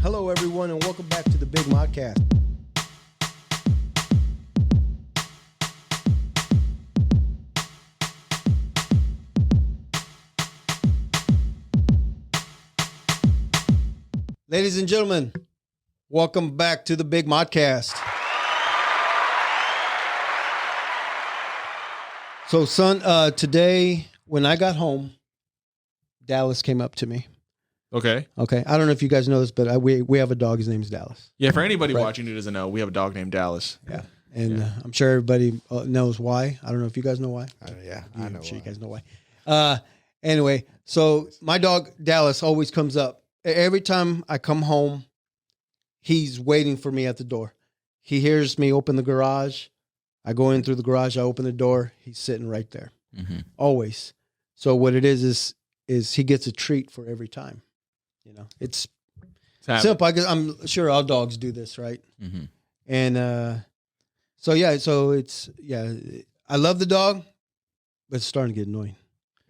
Hello, everyone, and welcome back to the Big Modcast. Ladies and gentlemen, welcome back to the Big Modcast. So, son, today when I got home, Dallas came up to me. Okay. Okay. I don't know if you guys know this, but we have a dog. His name's Dallas. Yeah, for anybody watching who doesn't know, we have a dog named Dallas. Yeah. And I'm sure everybody knows why. I don't know if you guys know why. I know. I'm sure you guys know why. Anyway, so my dog Dallas always comes up. Every time I come home, he's waiting for me at the door. He hears me open the garage. I go in through the garage. I open the door. He's sitting right there. Mm-hmm. Always. So what it is he gets a treat for every time. You know, it's simple. I'm sure all dogs do this, right? Mm-hmm. And so I love the dog, but it's starting to get annoying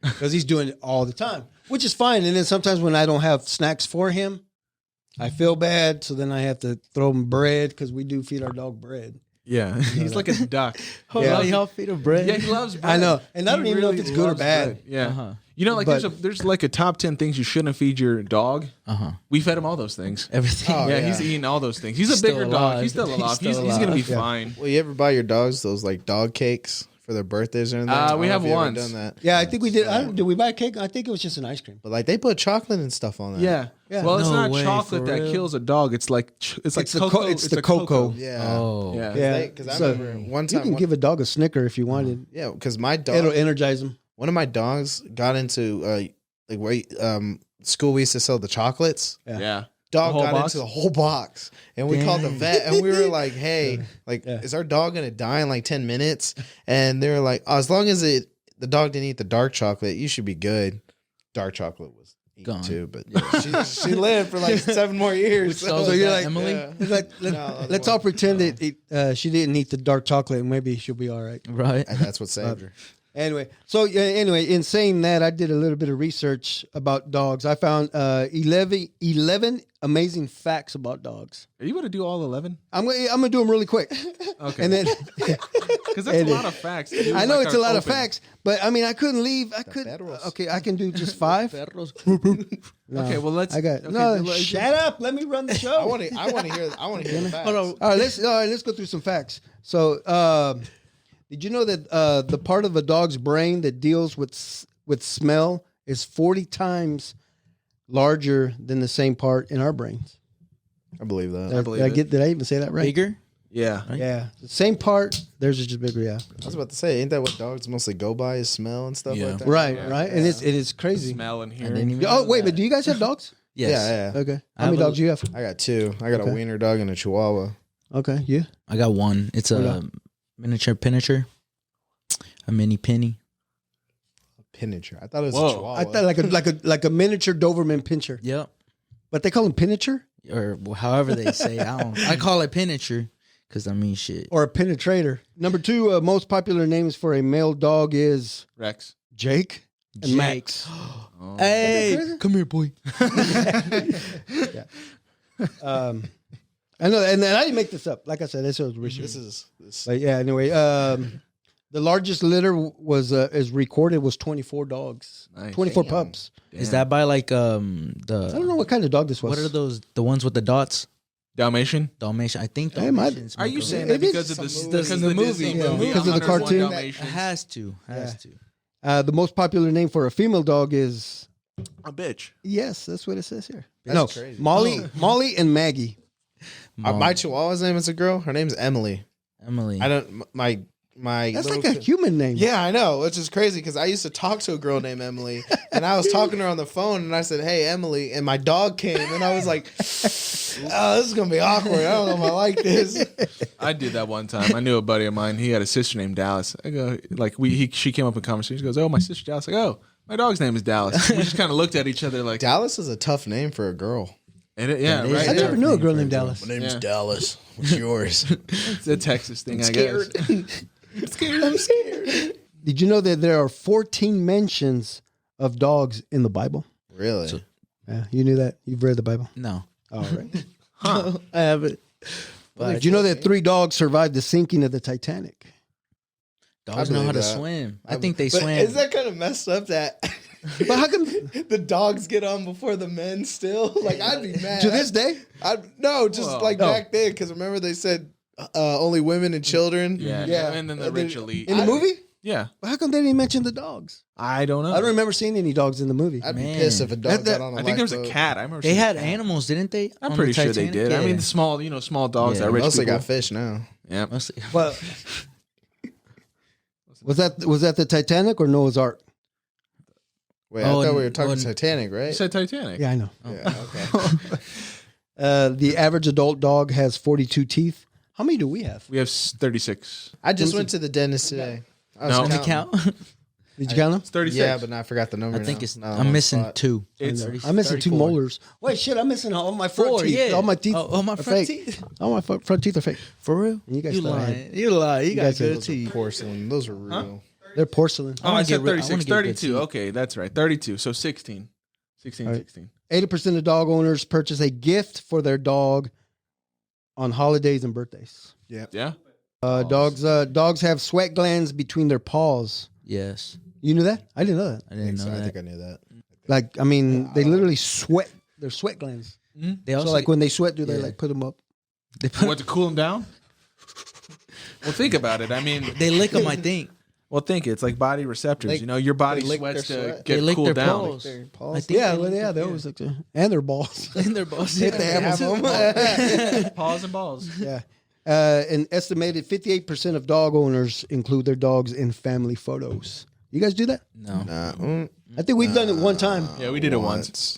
because he's doing it all the time, which is fine. And then sometimes when I don't have snacks for him, I feel bad. So then I have to throw him bread because we do feed our dog bread. Yeah, he's like a duck. Y'all feed him bread. Yeah, he loves bread. I know, and I don't even know if it's good or bad. Bread. Yeah, you know, like there's like a top 10 things you shouldn't feed your dog. We fed him all those things. Everything. He's eating all those things. He's a bigger dog. He's still alive. He's gonna be fine. Well, you ever buy your dogs those like dog cakes for their birthdays or anything? We have once done that. Yeah, I think we did. Did we buy a cake? I think it was just an ice cream. But like they put chocolate and stuff on that. Yeah. Well, it's not chocolate that kills a dog. It's like cocoa. It's the cocoa. Yeah. Oh. Yeah. Because I remember one time you can give a dog a Snicker if you wanted. Yeah, because my dog, it'll energize him. One of my dogs got into school we used to sell the chocolates. Yeah. Dog got into the whole box, and we called the vet, and we were like, "Hey, is our dog gonna die in like 10 minutes?" And they were like, as long as the dog didn't eat the dark chocolate, you should be good. Dark chocolate was eaten too, but she lived for like 7 more years. So you're like, Emily, let's all pretend that she didn't eat the dark chocolate, and maybe she'll be all right. Right, and that's what saved her. Anyway, in saying that, I did a little bit of research about dogs. I found 11 amazing facts about dogs. Are you going to do all 11? I'm gonna do them really quick. Okay. And then because that's a lot of facts. I know it's a lot of facts, but I mean I couldn't leave. Okay, I can do just 5. No, okay, well let's. Shut up. Let me run the show. I want to hear the facts. All right, let's go through some facts. So. Did you know that the part of a dog's brain that deals with smell is 40 times larger than the same part in our brains? I believe that. Did I even say that right? Bigger? Yeah. Right? Yeah. The same part, theirs is just bigger, yeah. I was about to say, ain't that what dogs mostly go by is smell and stuff like that? Right. And it is crazy. Smell and hearing. Oh, wait, but do you guys have dogs? Yes. Yeah. Okay. How many dogs do you have? I got 2. I got a wiener dog and a chihuahua. Okay, you? I got 1. It's a miniature pinscher. A mini penny. A pinscher. I thought it was a chihuahua. I thought like a miniature Doberman pinscher. Yep. But they call him pinscher? Or however they say. I call it pinscher because I mean shit. Or a penetrator. Number 2, most popular names for a male dog is Rex, Jake, and Max. Oh. Hey, come here, boy. Yeah. I know, and I didn't make this up. Like I said, this was research. But yeah. Anyway, the largest litter is recorded was 24 dogs, nice. 24 pups. Damn. Is that by like I don't know what kind of dog this was. What are those? The ones with the dots? Dalmatian. I think Dalmatians. Are you saying that because of the movie? Because of the cartoon? It has to. The most popular name for a female dog is a bitch. Yes, that's what it says here. That's crazy. Molly and Maggie. My chihuahua's name is a girl. Her name's Emily. I don't. My that's like a human name. Yeah, I know, which is crazy because I used to talk to a girl named Emily, and I was talking to her on the phone, and I said, "Hey, Emily," and my dog came, and I was like, "Oh, this is gonna be awkward. I don't know if I like this." I did that one time. I knew a buddy of mine. He had a sister named Dallas. I go she came up in conversation. She goes, "Oh, my sister Dallas." I go, "Oh, my dog's name is Dallas." We just kind of looked at each other like Dallas is a tough name for a girl. And right. I never knew a girl named Dallas. My name's Dallas. What's yours? It's a Texas thing, I guess. I'm scared. Did you know that there are 14 mentions of dogs in the Bible? Really? Yeah, you knew that? You've read the Bible? No. All right. Huh. I haven't. Did you know that 3 dogs survived the sinking of the Titanic? Dogs know how to believe that. swim. I think they But swim. is that kind of messed up that But how come the dogs get on before the men still? Like, I'd be mad. to this day? No, just Well, like no. back then, because remember they said only women and children. Yeah. Yeah. And then the rich elite. In the movie? Yeah. But how come they didn't mention the dogs? I don't know. I don't remember seeing any dogs in the movie. I'd be Man. pissed if a dog That- got on a I think there was a lifeboat. cat. I remember They seeing a had cat. animals, didn't they? I'm on pretty the sure they Titanic? did. I Yeah. mean, the small dogs Yeah. that rich Mostly people. got fish now. Yeah. Mostly. Well, was that the Titanic or Noah's Ark? Wait, Oh, I thought we were and- talking well, Titanic, You right? said Titanic. Yeah, I know. Yeah, okay. The average adult dog has 42 teeth. How many do we have? We have 36. I just went to the dentist today. I was No. Can you counting. count? Did you count them? It's 36. Yeah, but I forgot the number. I think now. it's. No, I'm on missing spot. 2. It's- I'm missing 2 34. molars. Wait, shit! I'm missing all my front 4, teeth. yeah. All my teeth. Oh, my are front fake. teeth. All my front teeth are fake. For real? You guys You thought I had- lying? You lie. You got guys said good Those are teeth. porcelain. Those are real. They're porcelain. Oh, I wanna said get rid- I wanna 36. get good 32. teeth. Okay, that's right. 32. So 16. 16, All right. 16. 80% of dog owners purchase a gift for their dog on holidays and birthdays. Yeah. Dogs have sweat glands between their paws. Yes, You knew that? I didn't know that. I didn't know I that. think I knew that. Like, I mean, they literally sweat. They're sweat glands. They also So, like, when they sweat, do they yeah. like put them up? they put, What, to cool them down? Well, think about it. I mean, they lick them. I think it's like body receptors. They- you know, your body they lick sweats their to sweat. get They lick cooled their down. paws. Their I paws. think Yeah, they well, lick yeah, they them, always like to, and their balls. in their balls. If they have them. Paws and balls. Yeah. An estimated 58% of dog owners include their dogs in family photos. You guys do that? No, Nah, I think we've done it one time. Yeah, we did it once.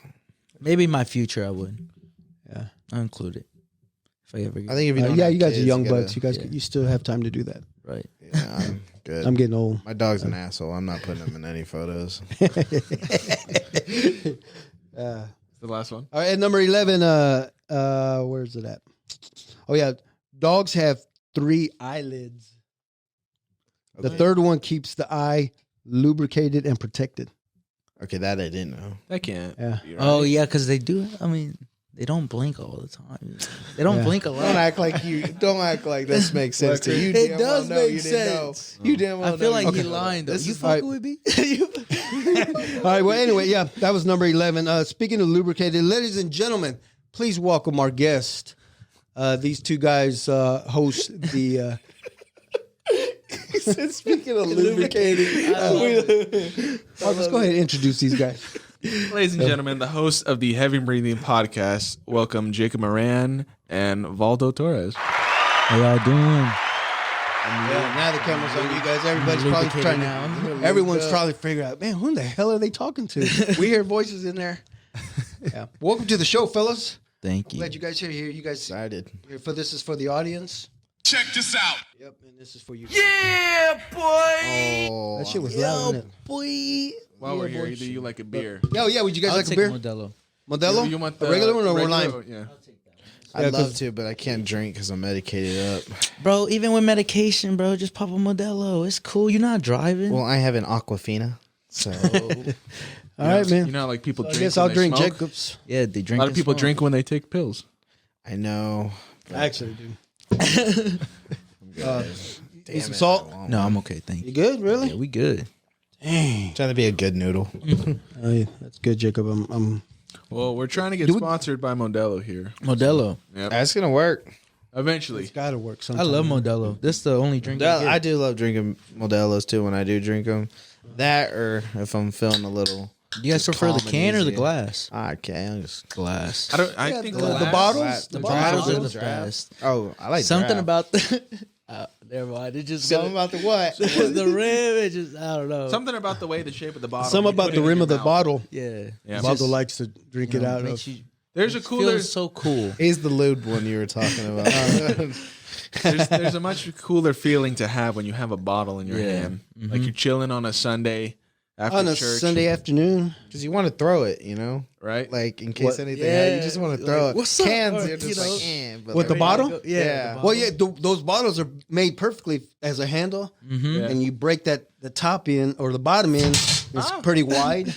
maybe in my future I would. Yeah. I'll include it if I ever. Get I think if you don't Yeah, have you guys kids, are young gotta- bucks. You guys, you still have time to do that. right. Yeah, I'm good. I'm getting old. My dog's an asshole. I'm not putting him in any photos. The last one. All right, at number 11, where's it at? Oh yeah, dogs have 3 eyelids. The Okay. third one keeps the eye lubricated and protected. Okay, that I didn't know. That can't. Yeah. be right. Oh yeah, because they do. I mean, they don't blink all the time. They don't Yeah. blink a Don't lot. act like you. Don't act like this makes sense to you. It damn does well know make you didn't know. sense. You damn well I feel know like you he's didn't know. lying though. This You is fucking all with me? All right. Well, anyway, yeah, that was number 11. Speaking of lubricated, ladies and gentlemen, please welcome our guest. These 2 guys host the. Speaking of lubricating, Let's go ahead and introduce these guys. Ladies and gentlemen, the host of the Heavy Breathing Podcast, welcome Jacob Moran and Valdo Torres. How y'all doing? Yeah, now the camera's on you guys. Everybody's probably Lubricated trying now. to. Everyone's probably figuring out, man, who the hell are they talking to? We hear voices in there. Yeah. Welcome to the show, fellas. Thank you. Glad you guys are here. You guys excited. here for this is for the audience. Check this out. Yep, and this is for you. Yeah, boy. Oh, That shit was loud, isn't it? boy. While we're here, either you like a beer. Oh yeah, would you guys I'll like a take beer? Modelo. Modelo? You want a the regular one or regular- lime? Yeah. I'd Yeah, love 'cause- to, but I can't drink because I'm medicated up. Bro, even with medication, bro, just pop a Modelo. It's cool. You're not driving. Well, I have an Aquafina, so All right, man. You know, like people I drink. guess when I'll they drink smoke? Jacobs. yeah, they A drink. lot of and people smoke. drink when they take pills. I know. I actually do. Damn Need some it, salt? I won't. No, I'm okay. Thank You you. good? Really? Yeah, we good. Dang. Trying to be a good noodle. Oh, yeah, that's good, Jacob. I'm Well, we're trying to get Do we- sponsored by Modelo here. Modelo. Yep. That's gonna work. Eventually. it's got to work I sometime. love Modelo. This is the only drink I I do love drinking Modelo's too when I do drink them. That or if I'm feeling a little. You guys just prefer the calm and can or the easy. glass? Okay, I'm just. Glass. I Yeah, think the glass- bottles? The Bottles are bottles? the best. Oh, I like Something draft. about the. Never mind. It just Something about the what? the rim. It just I don't know. Something about the way the shape of the bottle. Some you about put the it in rim your of the mouth. bottle. Yeah. Yeah. Valdo likes to drink it out of. Makes you There's a cooler. feels so cool. He's the lewd one you were talking about. There's a much cooler feeling to have when you have a bottle in your Yeah. hand, like you're chilling on a Sunday after On a church, Sunday afternoon. Because you want to throw it, you know? right? Like, in case What? anything Yeah. happens, you just want to throw Like, it. what's up? Cans, Or, you're just you know, like, eh. But With the like, bottle? Yeah. Yeah. the Well, yeah, those bottles are made perfectly as a handle, Mm-hmm. Yeah. and you break the top end or the bottom end is pretty wide.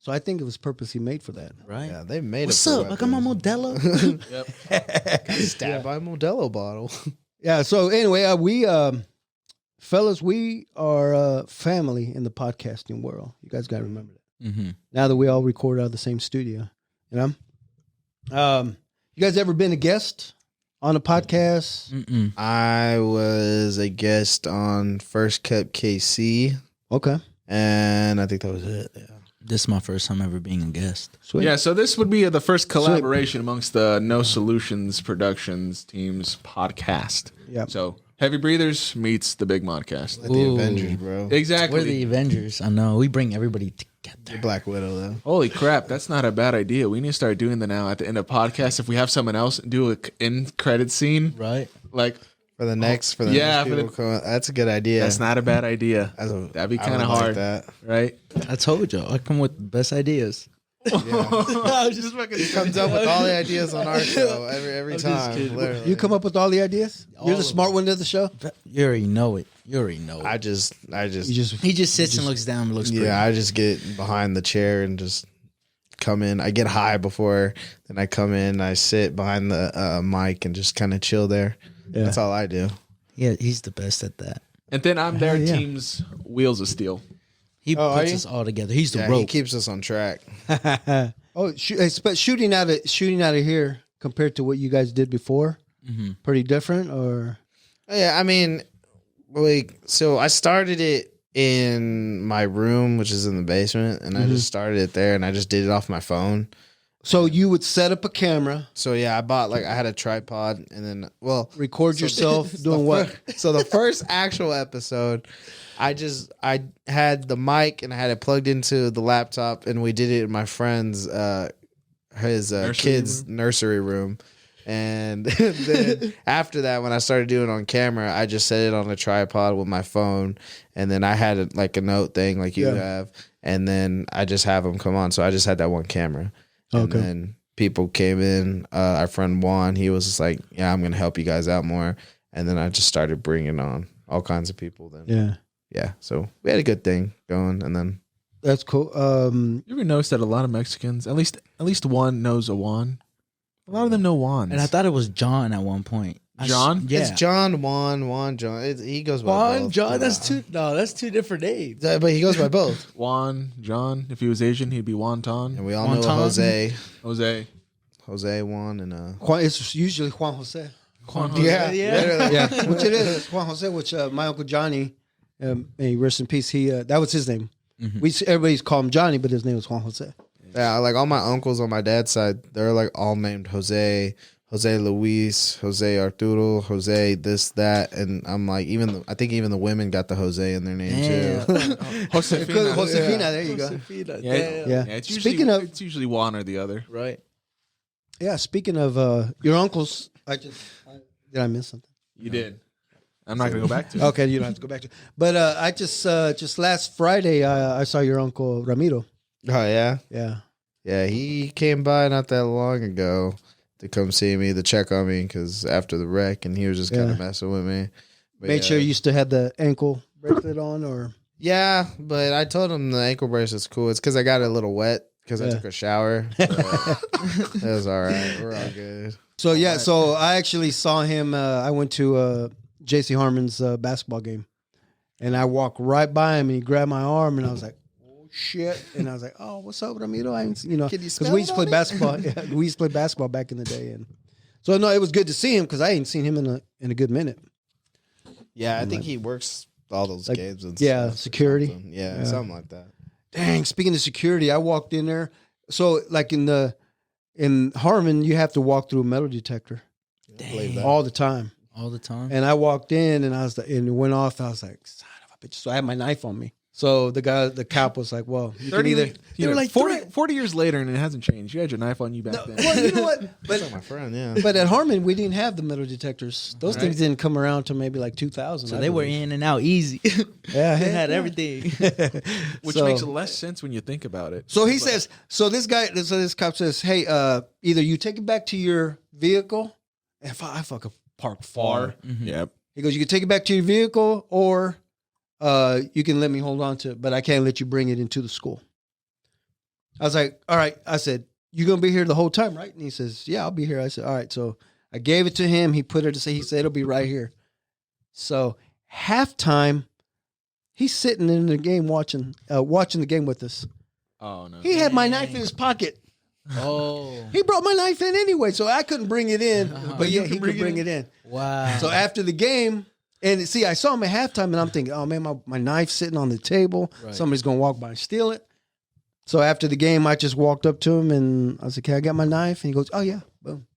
So I think it was purposely made for that. Right. Yeah, they made What's it. up? I got my Modelo. Yep. Stabbed by a Modelo bottle. Yeah. So anyway, we fellas, we are family in the podcasting world. You guys got to remember that. Mm-hmm. Now that we all record out of the same studio, you know. You guys ever been a guest on a podcast? Mm-mm. I was a guest on First Cup KC, Okay. and I think that was it. Yeah. This is my first time ever being a guest. Sweet. Yeah, so this would be the first collaboration amongst the No Solutions Productions team's podcast. Yeah. So Heavy Breathers meets the Big Modcast. Like the Ooh. Avengers, bro. Exactly. We're the Avengers. I know. We bring everybody The together. Black Widow, though. Holy crap, that's not a bad idea. We need to start doing that now at the end of podcast. If we have someone else do a end credit scene, Right? like For the next, yeah, next for people coming- that's a good idea. that's not a bad idea. That'd be I kind would of like hard, that. right? I told y'all. I come with the best ideas. Yeah. I was just fucking He comes up with all the ideas on our show every time. Literally. You come up with all the ideas? You're the of smart one of the show? You already know it. You already know it. I just, You just He just sits and looks down and looks pretty. yeah, I just get behind the chair and just come in. I get high before, then I come in. I sit behind the mic and just kind of chill there. Yeah. That's all I do. Yeah, he's the best at that. And then I'm their yeah. team's Wheels of Steel. He Oh, are puts you? us all together. He's the Yeah, he rope. keeps us on track. but shooting out of here compared to what you guys did before, Mm-hmm. pretty different or Yeah, I mean, like, so I started it in my room, which is in the basement, and I just started it there, and I just did it off my phone. so you would set up a camera, So yeah, I had a tripod, and then record yourself doing what? So the first actual episode, I had the mic and I had it plugged into the laptop, and we did it in my friend's his kids' nursery room. And then after that, when I started doing it on camera, I just set it on a tripod with my phone, and then I had a note thing like you have, and then I just have them come on. So I just had that one camera, and then people came in. Our friend Juan, he was just like, "Yeah, I'm gonna help you guys out more," and then I just started bringing on all kinds of people. Then yeah, so we had a good thing going, and then That's cool. You ever notice that a lot of Mexicans, at least one knows a Juan? A lot of them know Juans. And I thought it was John at one point. John? Yeah. it's John, Juan, John. He goes by Juan, both. John, that's two different names. But he goes by both. Juan, John. If he was Asian, he'd be Wonton. And we all know Wonton? Jose. Jose Juan, and Juan, it's usually Juan Jose. Juan yeah, Literally, yeah, which it is Juan Jose. Which my uncle Johnny, may he rest in peace. He that was his name. Everybody's call him Johnny, but his name was Juan Jose. yeah. Like all my uncles on my dad's side, they're like all named Jose, Jose Luis, Jose Arturo, Jose this that, and I'm like I think even the women got the Jose in their name too. Josefina. Josefina, there you go. Yeah. Yeah. It's Speaking of it's usually one or the other. Right. yeah, speaking of your uncles, did I miss something? You did. I'm not going to go back to it. Okay, you don't have to go back to it. But I just last Friday I saw your uncle Ramiro. Oh yeah, Yeah. He came by not that long ago to come see me, to check on me, because after the wreck, and he was just kind of messing with me. But Made sure you still had the ankle bracelet on, or Yeah, but I told him the ankle bracelet's cool. It's because I got it a little wet because I took a shower. But it was all right. We're all good. so yeah. So I actually saw him. I went to JC Harmon's basketball game, and I walked right by him, and he grabbed my arm, and I was like, "Oh shit!" And I was like, "Oh, what's up, Ramiro?" I ain't, Can you because smell we used to it play on me? basketball. Yeah, we used to play basketball back in the day, and so no, it was good to see him because I ain't seen him in a good minute. Yeah, I think he works all those Like, games and yeah, stuff or security. something. Yeah, something like that. Dang, speaking of security, I walked in there. So like in Harmon, you have to walk through a metal detector Believe that. all the time. All the time. And I walked in and and it went off. I was like, son of a bitch. So I had my knife on me. So the cop was like, well, you can either. They were like 40 40 years later, and it hasn't changed. You had your knife on you back then. Well, you know what? That's like But my friend, yeah. but at Harmon, we didn't have the metal detectors. Those things didn't come around till maybe like 2000. So I they were believe. in and out easy. Yeah, They heck had yeah. everything. Which So- makes less sense when you think about it. So he says, so this cop says, hey, either you take it back to your vehicle, and I fucking park far. Yep. He goes, you can take it back to your vehicle, or you can let me hold on to it, but I can't let you bring it into the school. I was like, all right. I said, you going to be here the whole time, right? And he says, yeah, I'll be here. I said, all right. So I gave it to him. He put it to say, he said, it'll be right here. So halftime, he's sitting in the game watching the game with us. Oh no. He had my knife in his pocket. Oh, He brought my knife in anyway, so I couldn't bring it in. But yeah, he could bring it in. wow. So after the game, and see, I saw him at halftime, and I'm thinking, oh man, my knife's sitting on the table. Right. Somebody's gonna walk by and steal it. So after the game, I just walked up to him and I was like, "Can I get my knife?" And he goes, "Oh yeah, boom."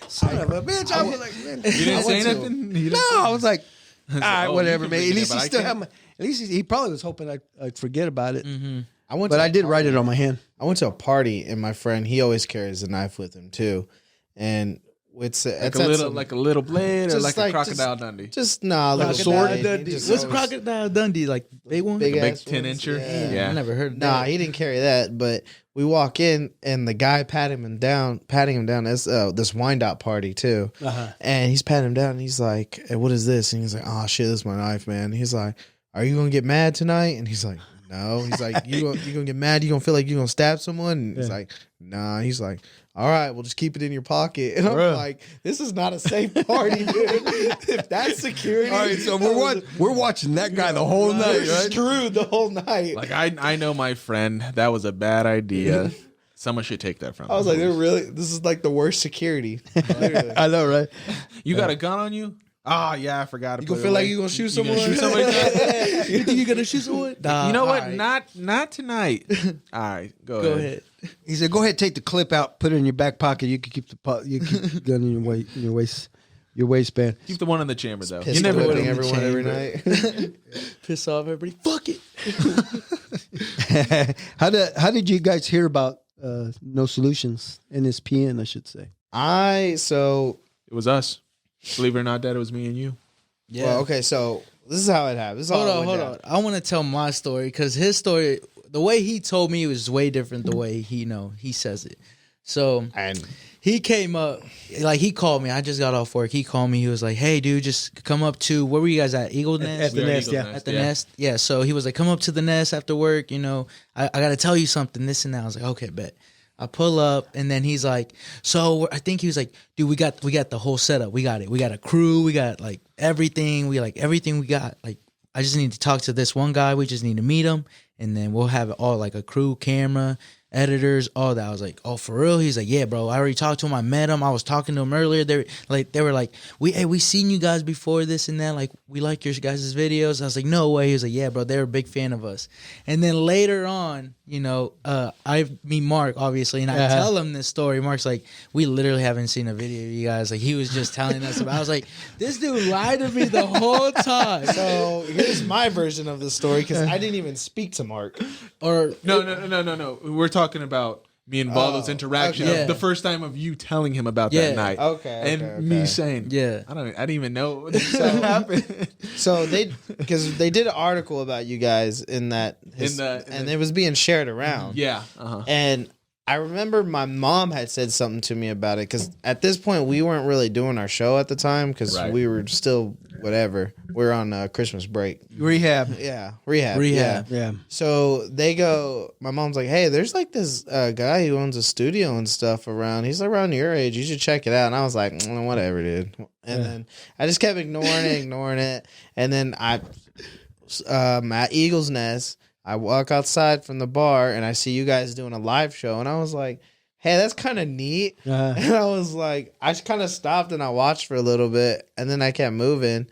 Son of a bitch! I was like, man, You didn't say to- nothing. You didn't No, I was like, all right, oh, you whatever, can man. bring At it least in, he but I still can't. had my. At least he probably was hoping I'd forget about it. Mm-hmm. But I did write it on my hand. I went to a party and my friend, he always carries a knife with him too, and it's like a little blade or Just like a like- Crocodile Dundee. just nah, like a Crocodile sword. Dundee. Just What's always- Crocodile Dundee? Like big one? Big A big ass 10-incher? ones, Yeah. I never heard of Nah, that. he didn't carry that, but we walk in and the guy patting him down. It's this wind out party too, and he's patting him down. And he's like, "Hey, what is this?" And he's like, "Oh shit, this is my knife, man." And he's like, "Are you gonna get mad tonight?" And he's like, "No." He's like, "You gonna get mad? You gonna feel like you gonna stab someone?" And he's like, "Nah." He's like, "All right, well, just keep it in your pocket." And I'm Bruh. like, "This is not a safe party, dude. If that's security." All right, so we're watching that guy the whole night, We're right? screwed the whole night. Like I know my friend. That was a bad idea. Someone should take that from. I was him. like, this is like the worst security. Literally. I know, right? You got a gun on you? Oh yeah, I forgot. You gonna feel like you gonna shoot someone? Shoot somebody? You think you're gonna shoot someone? Nah, You know what? all right. Not tonight. All right, go Go ahead. ahead. He said, "Go ahead, take the clip out, put it in your back pocket. You can keep the gun in your waistband." Keep the one in the chamber though. Piss You never loading know. everyone every night. Piss off everybody. Fuck it. How did you guys hear about No Solutions, NSPN, I should say? It was us. Believe it or not, Dad, it was me and you. Yeah. Well, okay, so this is how it happened. This is Hold how it on. went down. I want to tell my story because his story, the way he told me, was way different the way he says it. So And he came up, like he called me. I just got off work. He called me. He was like, "Hey, dude, just come up to where were you guys at? Eagle Nest." At the We were nest, Eagle yeah. At the nest, yeah. So he was like, "Come up to the nest after work. You know, I got to tell you something. This and that." I was like, "Okay, bet." I pull up, and then he's like, "So I think he was like, dude, we got the whole setup. We got it. We got a crew. We got like everything. Everything we got. Like, I just need to talk to this one guy. We just need to meet him, and then we'll have it all like a crew, camera, editors, all that." I was like, "Oh, for real?" He's like, "Yeah, bro. I already talked to him. I met him. I was talking to him earlier. They were like, we seen you guys before this and that. Like, we like your guys' videos." I was like, "No way." He was like, "Yeah, bro. They're a big fan of us." And then later on, you know, I meet Mark obviously, and I tell him this story. Mark's like, "We literally haven't seen a video of you guys." Like, he was just telling us about. I was like, "This dude lied to me the whole time." so here's my version of the story because I didn't even speak to Mark. Or No. We're talking about me and Valdo's interaction okay. of the first time of you telling him about Yeah. that night. Okay, And okay, me okay. saying, Yeah. I didn't even know that happened. So because they did an article about you guys in that, and it was being shared around. Yeah. And I remember my mom had said something to me about it because at this point we weren't really doing our show at the time because Right. we were still whatever. We're on Christmas break. Rehab. Yeah, rehab. Yeah. So they go. My mom's like, "Hey, there's like this guy who owns a studio and stuff around. He's around your age. You should check it out." And I was like, "Whatever, dude." And then I just kept ignoring it. And then I'm at Eagle's Nest. I walk outside from the bar and I see you guys doing a live show, and I was like, "Hey, that's kind of neat." And I was like, I just kind of stopped and I watched for a little bit, and then I kept moving.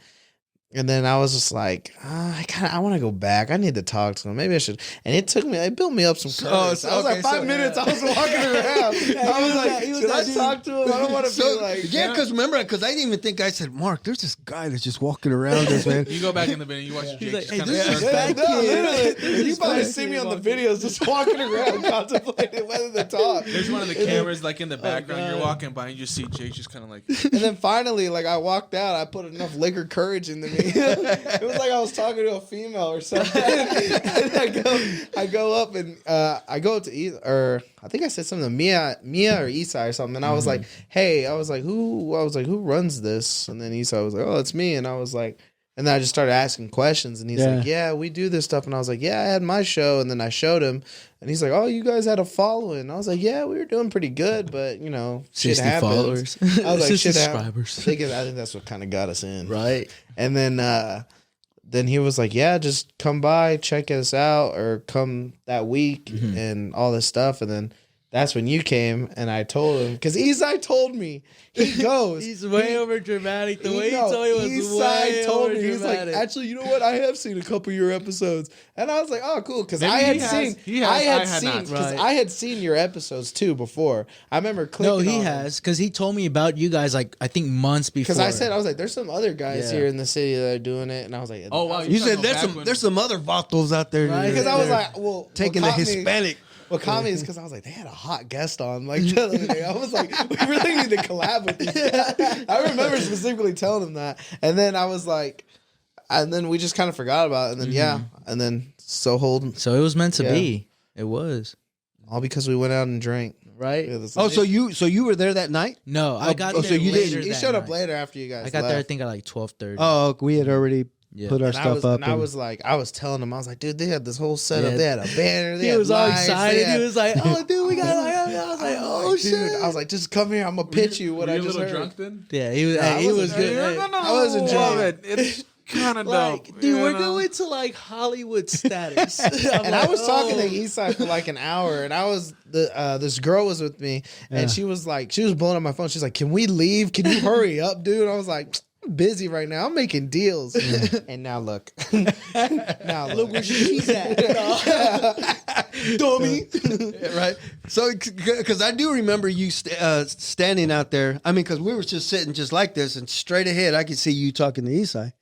And then I was just like, I want to go back. I need to talk to him. Maybe I should. And it built me up some courage. I was like 5 minutes. I was walking around. I was like, should I talk to him? I don't want to be like, yeah, because remember, because I didn't even think I said, Mark, there's this guy that's just walking around us, man. You go back in the video, you watch Jake like, just "Hey, kind this of is start bad back. no, kid. literally. You probably see me on the videos just walking around contemplating whether to talk. There's one of the cameras like in the background. You're walking by and you just see Jake just kind of like. And then finally, like I walked out, I put enough liquor courage into me. It was like I was talking to a female or something. And I go up and I go up to either, I think I said something to Mia or Isai or something. And I was like, "Hey," who runs this? And then Isai was like, "Oh, it's me." And I was like, And then I just started asking questions, and he's like, yeah, we do this stuff. And I was like, yeah, I had my show. And then I showed him, and he's like, oh, you guys had a following. And I was like, yeah, we were doing pretty good, but, you know, shit 60 happens. followers. I was like, 60 shit subscribers. I think that's what kind of got us in. Right. And then he was like, yeah, just come by, check us out, or come that week and all this stuff. And then that's when you came, and I told him, because Esai told me, he goes. He's way over dramatic. The way he told me was way told over me, he's like, dramatic. actually, you know what? I have seen a couple of your episodes. And I was like, oh, cool. Because I had seen your episodes too before. I remember clicking No, he on has, because he told me about you guys, like, I think months before. because I was like, there's some other guys here in the city that are doing it. And I was like, Oh, wow. You said there's some other vatos out there. Right. because I was like, well, taking the Hispanic. What caught me is because I was like, they had a hot guest on like the other day. I was like, we really need to collab with these guys. I remember specifically telling him that. And then I was like, and then we just kind of forgot about it. And then, and then so it was meant to be. It was. all because we went out and drank. Right? Yeah, So you were there that night? No, I got there so you later didn't- He that showed up night. later after you guys I got left. there, I think, at like 12:30. Oh, we had already put our And stuff up. I was telling him, I was like, dude, they had this whole setup. Yeah. They had a banner. They He had was all lights, they excited. had- He was like, oh, dude, we got I was like, oh, shit. Dude, I was like, just come here. I'm going to pitch you what Were I you a just little heard. drunk then? Yeah, he was, I he wasn't- was good. Hey, I wasn't drunk. It's kind of like, dope. dude, we're you know? going to like Hollywood status. And I was talking to Esai for like an hour, and I was this girl was with me, and she was blowing up my phone. She's like, "Can we leave? Can you hurry up, dude?" And I was like, "I'm busy right now. I'm making deals." And now look, look where she's at. dummy. right. So, because I do remember you standing out there. I mean, because we were just sitting just like this, and straight ahead, I could see you talking to Esai.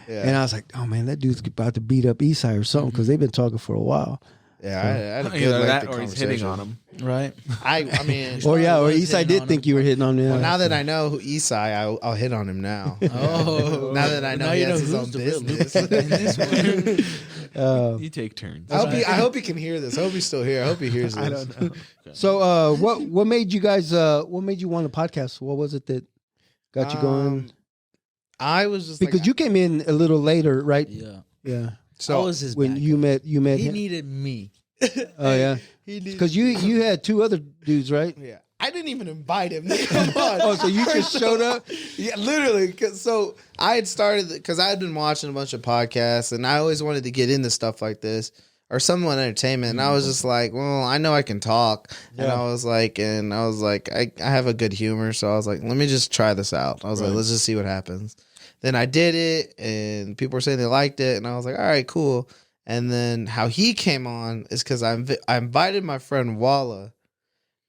Yeah. And I was like, oh man, that dude's about to beat up Esai or something, because they've been talking for a while. Yeah, I had a good Either that lengthy or he's hitting conversation. on him. Right. I mean, Or was Esai hitting did on think him. you were hitting on him. well, now that I know who Esai, I'll hit on him now. Oh. Now that I know Now he you has know his own who's the real business. Luke in this one. You take turns. I hope he can hear this. I hope he's still here. I hope he hears this. I don't know. So, what made you guys? What made you want a podcast? What was it that got you going? I was just Because like, you came in a little later, right? Yeah. Yeah. so I was his When backup. you met He him. needed me. Oh yeah. He needed Because you had two other dudes, right? yeah. I didn't even invite him. Come on. Oh, so you just showed up? Yeah, literally. So I had started because I had been watching a bunch of podcasts, and I always wanted to get into stuff like this or somewhat entertainment. And I was just like, well, I know I can talk, and I was like, I have a good humor, so I was like, let me just try this out. I was like, let's just see what happens. Then I did it, and people were saying they liked it, and I was like, all right, cool. And then how he came on is because I invited my friend Walla,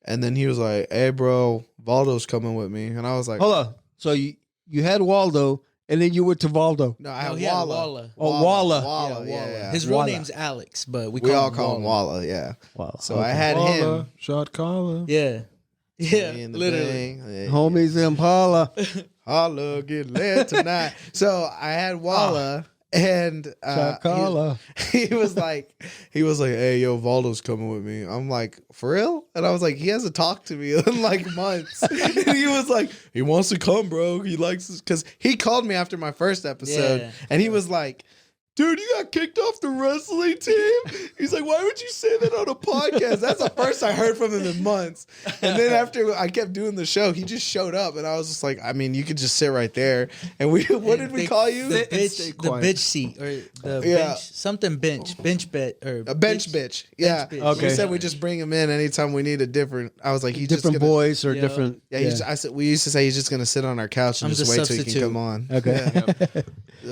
and then he was like, hey, bro, Valdo's coming with me. And I was like, Hold on. So you had Waldo, and then you went to Valdo. no, I had he had Walla. Walla. Oh, Walla. Walla, Yeah, Walla. yeah. His real Walla. name's Alex, but we We all him call him Walla. Walla, yeah. Wow. So I had him. Shot caller. Yeah. Yeah, in the literally. thing. Yeah. Homies Impala. Holla, get lit tonight. So I had Walla, and Chacala. he was like, hey, yo, Valdo's coming with me. I'm like, for real? And I was like, he hasn't talked to me in like months. And he was like, he wants to come, bro. He likes this. Because he called me after my first episode, Yeah. and he was like, dude, you got kicked off the wrestling team? He's like, why would you say that on a podcast? That's the first I heard from him in months. And then after I kept doing the show, he just showed up, and I was just like, I mean, you could just sit right there. And what did we call you? The and stay bitch, the quiet. bitch seat or the Yeah. bench, something bench bet or A bench bitch. Yeah. bitch. Okay. We said we just bring him in anytime we need a different. I was like, he's Different just gonna, voice or Yeah. different. Yeah, I said we used to say he's just gonna sit on our couch and I'm just the wait till he can substitute. come on. Okay. Yeah,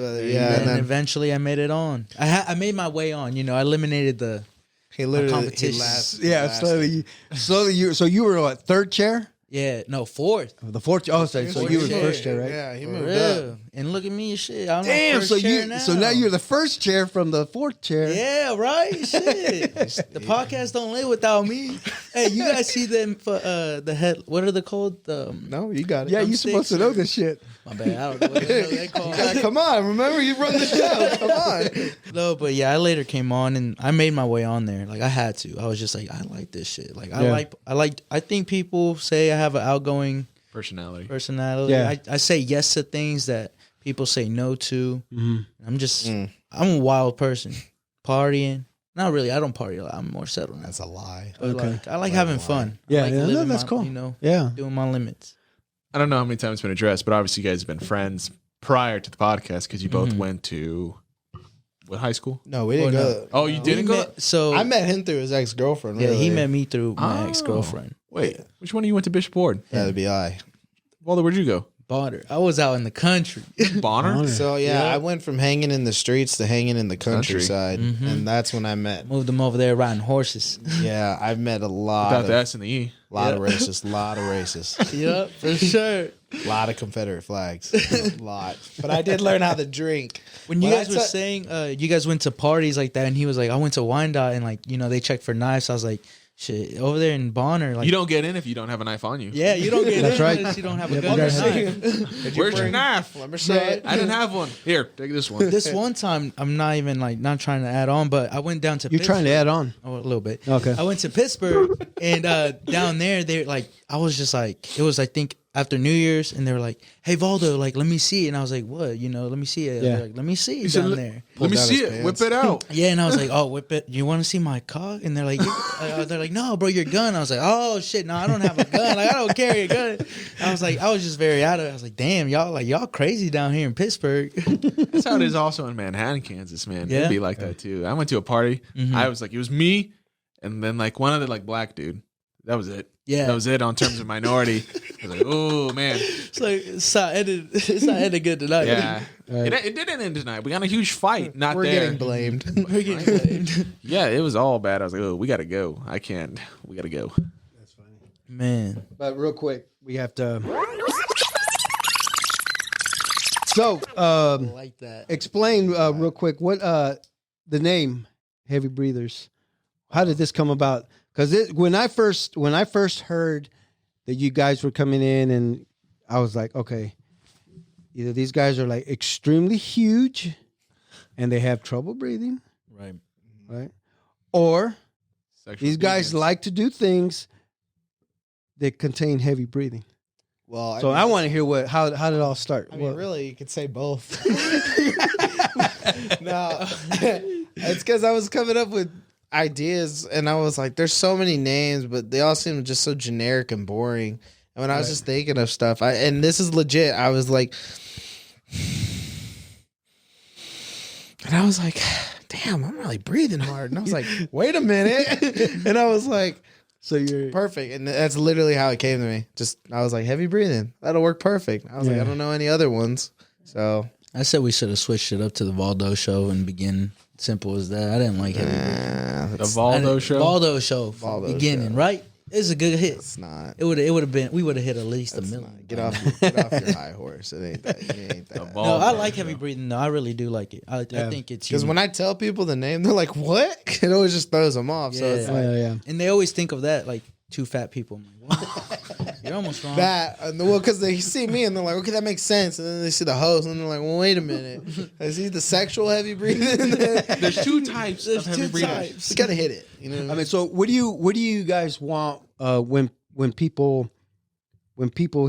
and and then eventually I made it on. I made my way on. You know, I eliminated the he literally competition. he last, Yeah, slowly. So you were what, third chair? fourth. The fourth. Oh, so you were chair. first chair, right? Yeah, he For moved real. up. And look at me, shit. I'm Damn. first So chair now you're the first chair from the fourth chair. Yeah, right. Shit. The podcast don't live without me. Hey, you guys see them for the head? What are they called? No, you got it. Yeah, you're supposed to know this shit. My bad. I don't know what the hell they called. Yeah, come on, remember you run the show. Come on. No, but yeah, I later came on and I made my way on there. Like I had to. I was just like, I like this shit. Like Yeah. I think people say I have an outgoing Personality. personality. Yeah. I say yes to things that people say no to. Mhm. I'm a wild person. Partying. Not really. I don't party a lot. I'm more settled now. That's a lie. But Okay. like, I like having fun. I Yeah, like yeah, living that's my, cool. You know, Yeah. doing my limits. I don't know how many times it's been addressed, but obviously you guys have been friends prior to the podcast because you both Mhm. went to what high school? No, we didn't go. Oh, you didn't go? So I met him through his ex girlfriend. yeah, he really. met me through my Oh. ex girlfriend. Wait, which one of you went to Bishop Ward? That'd be I. Waldo, where'd you go? Bonner. I was out in the country. Bonner? Bonner. So I went from hanging in the streets to hanging in the countryside, Mhm. and that's when I met. Moved them over there riding horses. Yeah, I've met a lot Without of the S and the E. lot of racists, lot of racists, Yep, for sure. lot of Confederate flags, lot. But I did learn how to drink. When you But guys I were ta- saying you guys went to parties like that, and he was like, I went to Wyandotte, and like, you know, they checked for knives. I was like, shit, over there in Bonner, like, You don't get in if you don't have a knife on you. yeah, you don't get That's in right. unless you don't have a Yep, gun you or gotta have knife. Where's your knife? Let me say it. I didn't have one. Here, take this one. This one time, I'm not even like not trying to add on, but I went down to You're trying to add on. Oh, a little bit. Okay. I went to Pittsburgh, and down there, they like, I was just like, it was, I think, after New Year's, and they were like, "Hey, Valdo, like, let me see it." And I was like, "What? You know, let me see it." Yeah. Like, let me see He it said, down "Let- there. Let me down see his it. pants. Whip it out. Yeah, and I was like, "Oh, whip it. You want to see my cock?" And they're like, "They're like, no, bro, your gun." I was like, "Oh shit, no, I don't have a gun. Like, I don't carry a gun." I was just very out of it. I was like, "Damn, y'all crazy down here in Pittsburgh." That's how it is also in Manhattan, Kansas, man. Yeah. It'd be like that too. I went to a party. Mhm. I was like, it was me, and then like one other like black dude. That was it. Yeah. That was it on terms of minority. I was like, oh man. It's like it's not ended good tonight. Yeah. Right. It didn't end tonight. We got in a huge fight. Not We're there. getting blamed. We're getting blamed. Yeah, it was all bad. I was like, oh, we gotta go. I can't. We gotta go. That's funny. Man. But real quick, we have to. So, Like that. explain real quick what the name Heavy Breathers. How did this come about? Because when I first heard that you guys were coming in, and I was like, okay, either these guys are like extremely huge, and they have trouble breathing, Right. right? Or Sexual these guys deviance. like to do things that contain heavy breathing. Well, So I want to hear how did it all start? I mean, What- really, you could say both. No, it's because I was coming up with ideas, and I was like, "There's so many names, but they all seem just so generic and boring." And when I was just thinking of stuff, and this is legit, I was like, and I was like, "Damn, I'm really breathing hard." And I was like, "Wait a minute," and I was like, So you're perfect. And that's literally how it came to me. Just, I was like, heavy breathing. That'll work perfect. I was like, Yeah. I don't know any other ones. So, I said we should have switched it up to the Valdo show and begin. Simple as that. I didn't like heavy breathing. The Valdo show. Valdo show from Valdo the beginning, show. right? It's a good hit. it's not. It would have been. We would have hit at least It's a million. not. Get off your high horse. It ain't that. It ain't The that. No, I Valdo like show. heavy breathing. though. I really do like it. I Yeah. think it's Because unique. when I tell people the name, they're like, "What?" It always just throws them off. So it's Yeah. like yeah. and they always think of that like two fat people. I'm like, what? You're almost wrong. that. Well, because they see me and they're like, "Okay, that makes sense." And then they see the host and they're like, "Well, wait a minute. Is he the sexual heavy breathing?" There's two types There's of heavy two breathers. types. You gotta hit it. You know. I mean, so what do you guys want when people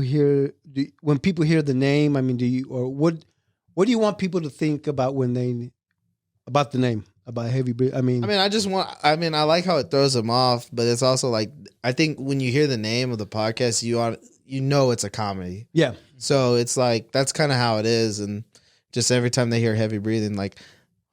hear the name? I mean, what do you want people to think about about the name, about heavy breathing? I mean, I like how it throws them off, but it's also like, I think when you hear the name of the podcast, you know it's a comedy. yeah. So it's like, that's kind of how it is. And just every time they hear heavy breathing, like,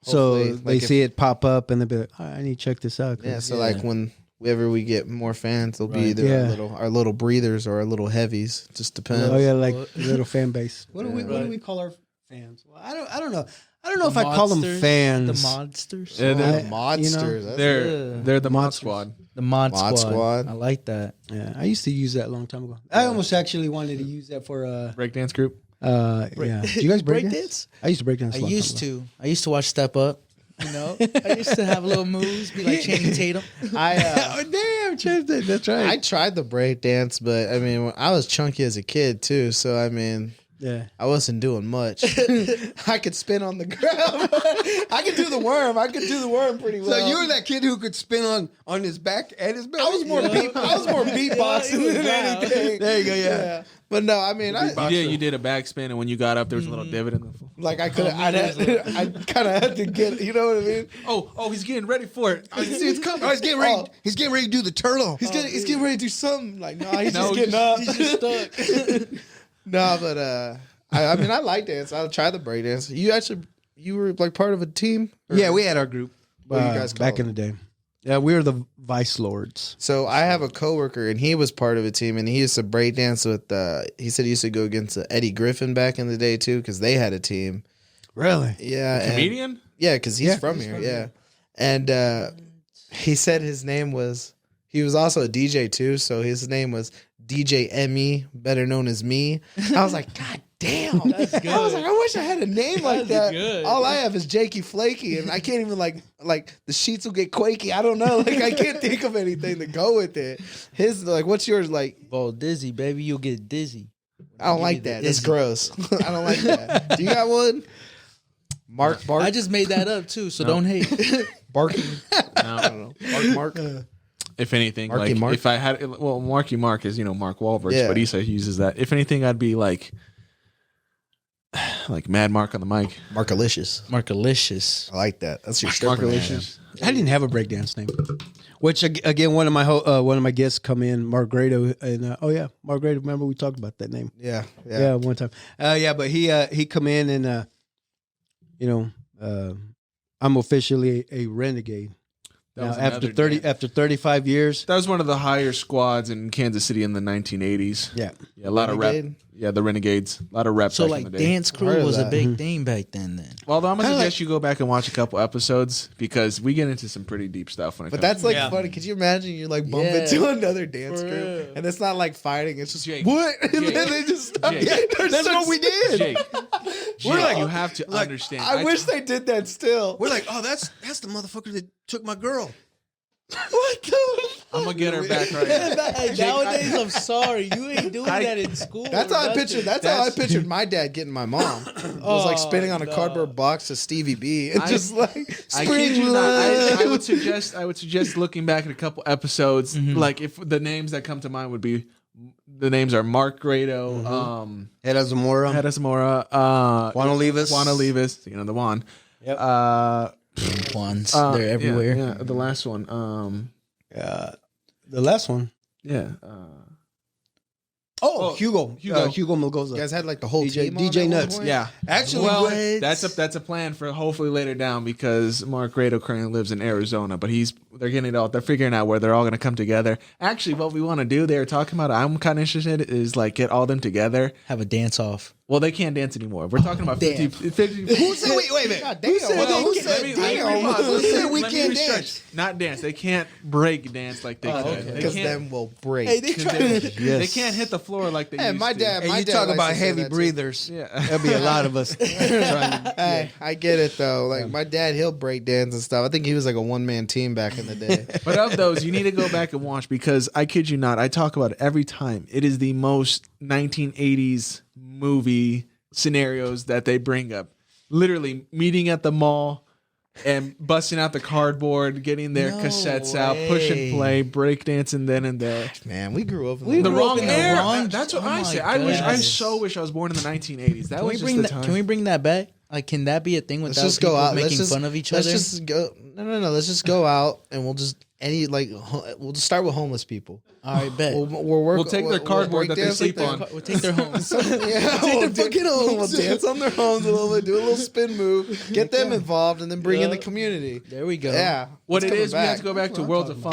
So hopefully, they like, see it pop up and they'll be like, "Oh, I need to check this out." yeah. So Yeah. like whenever we get more fans, they'll be Right. either Yeah. our little breathers or our little heavies. Just depends. Oh yeah, like little fan base. What do Yeah. we call our fans? Well, I don't know. I don't know if I call them Modsters? fans. The monsters. Yeah, Oh, they're- the monsters. That's They're the mod Monsters. squad. The mod, Mod squad. Squad. I like that. Yeah, I used to use that a long time ago. I almost actually wanted to use that for Breakdance group. yeah. Do you guys break Break dance? I used to break dance. I used to. I used to watch Step Up. You know, I used to have little moves, be like Channing Tatum. Oh damn, changed it. That's right. I tried the break dance, but I mean, I was chunky as a kid too. So I mean, Yeah. I wasn't doing much. I could spin on the ground. I could do the worm. I could do the worm pretty well. So you were that kid who could spin on his back and his belly? I was more beatboxing than anything. There you go, yeah. But no, I mean, You did a backspin, and when you got up, there was a little divot in the floor. like I could, I kind of had to get, you know what I mean? Oh, he's getting ready for it. I see it's coming. Oh, he's getting ready. He's getting ready to do the turtle. He's getting ready to do something. Like, no, he's No, just getting up. He's just stuck. No, but I mean, I like dance. I'll try the break dance. You were like part of a team? Or- Yeah, we had our group. What do you guys call back in the day? Yeah, we were the Vice Lords. So I have a coworker, and he was part of a team, and he used to break dance with. He said he used to go against Eddie Griffin back in the day too, because they had a team. Really? Yeah, and- Comedian? yeah, because he's from here. Yeah, and he said his name was. He was also a DJ too, so his name was DJ Emmy, better known as me. I was like, God damn, That's good. I was like, I wish I had a name like That's that. good. All I have is Jakey Flaky, and I can't even like the sheets will get quaky. I don't know, like I can't think of anything to go with it. His like, what's yours like? Ball dizzy, baby. You'll get dizzy. I don't like that. It's gross. I don't like that. Do you got one? Mark Bark. I just made that up too, so don't hate. Barking. No. I don't know. Mark. If anything, Marky like Mark? if I had, well, Marky Mark is Mark Wahlberg, Yeah. but he uses that. If anything, I'd be like Mad Mark on the mic. Markalicious. Markalicious. I like that. That's your stripper name. Markalicious. I didn't have a breakdance name. Which again, one of my guests come in, Mark Grado, and Mark Grado. Remember we talked about that name? Yeah. Yeah, one time. But he come in and I'm officially a renegade. That Now, was after another dance. 35 years. That was one of the higher squads in Kansas City in the 1980s. Yeah. Yeah, a lot of rep. Renegade? Yeah, the Renegades. A lot of reps. So back like in the day. dance Heard crew of was a that. big thing back then. Well, I'm gonna Kinda suggest you go back and watch a couple episodes because we get into some pretty deep stuff when it But comes. that's like Yeah. funny. Could you imagine you like bump Yeah. into another dance For group real. and it's not like fighting, it's just Jake. what? And Jake. then they just stop. Jake. Yeah, That's what we did. Jake, We're like- you have to understand. I wish they did that still. We're like, oh, that's the motherfucker that took my girl. What the I'm gonna get her back right now. Hey, nowadays, I'm sorry, you ain't doing that in school. That's or how I nothing. pictured. That's how I pictured my dad getting my mom. It was like spinning on a no. cardboard box to Stevie B, and I- just like I spring kid you not. love. I would suggest looking back at a couple episodes. Like if the names that come to mind would be the names are Mark Grado, Heda Zamora. Hedda Zamora, Juan Olivas. the Juan. Yep. Ones, Yeah, they're everywhere. Yeah, the last one. The last one. Yeah. Hugo. Hugo Melgoza. You guys had like the whole DJ team on DJ at one Nuts. point? Yeah. Actually, Well, what- that's a plan for hopefully later down because Mark Grado currently lives in Arizona, but they're figuring out where they're all going to come together. Actually, what we want to do, they were talking about, I'm kind of interested, is like get all them together. Have a dance off. Well, they can't dance anymore. We're talking about 50. Damn. 50 Who said? Wait a minute. God damn. Who said? Well, who they said can't- damn? Who said we Let me can't restretch. dance? Not dance. They can't break dance like they could. okay. They Because can't. them will break. Hey, they 'cause try. they, Yes. they can't hit the floor like they Hey, used my to. dad. Hey, My you dad talk likes about to say heavy that too. breathers. Yeah. There'll be a lot of us trying to. Hey, I get it though. Like my dad, he'll break dance and stuff. I think he was like a one man team back in the day. But of those, you need to go back and watch because I kid you not, I talk about it every time. It is the most 1980s movie scenarios that they bring up. Literally meeting at the mall and busting out the cardboard, getting their No cassettes out, push way. and play, break dancing then and there. Man, we grew up. In We the The grew up wrong in the era. wrong- That's what oh I my say. I goodness. so wish I was born in the 1980s. That Can was we just bring the that? time. Can we bring that back? Like, can that be a thing Let's without just go people out. making Let's just, fun of each let's other? just go. No. Let's just go out and we'll just we'll just start with homeless people. All right, bet. We'll take their cardboard that they dance sleep like on. We'll take their homes. Yeah, we'll fucking homes. We'll dance on their homes a little bit, do a little spin move, get them involved, and then bring in the community. There we go. Yeah. What it's it coming is, we have to go back to Worlds of Fun.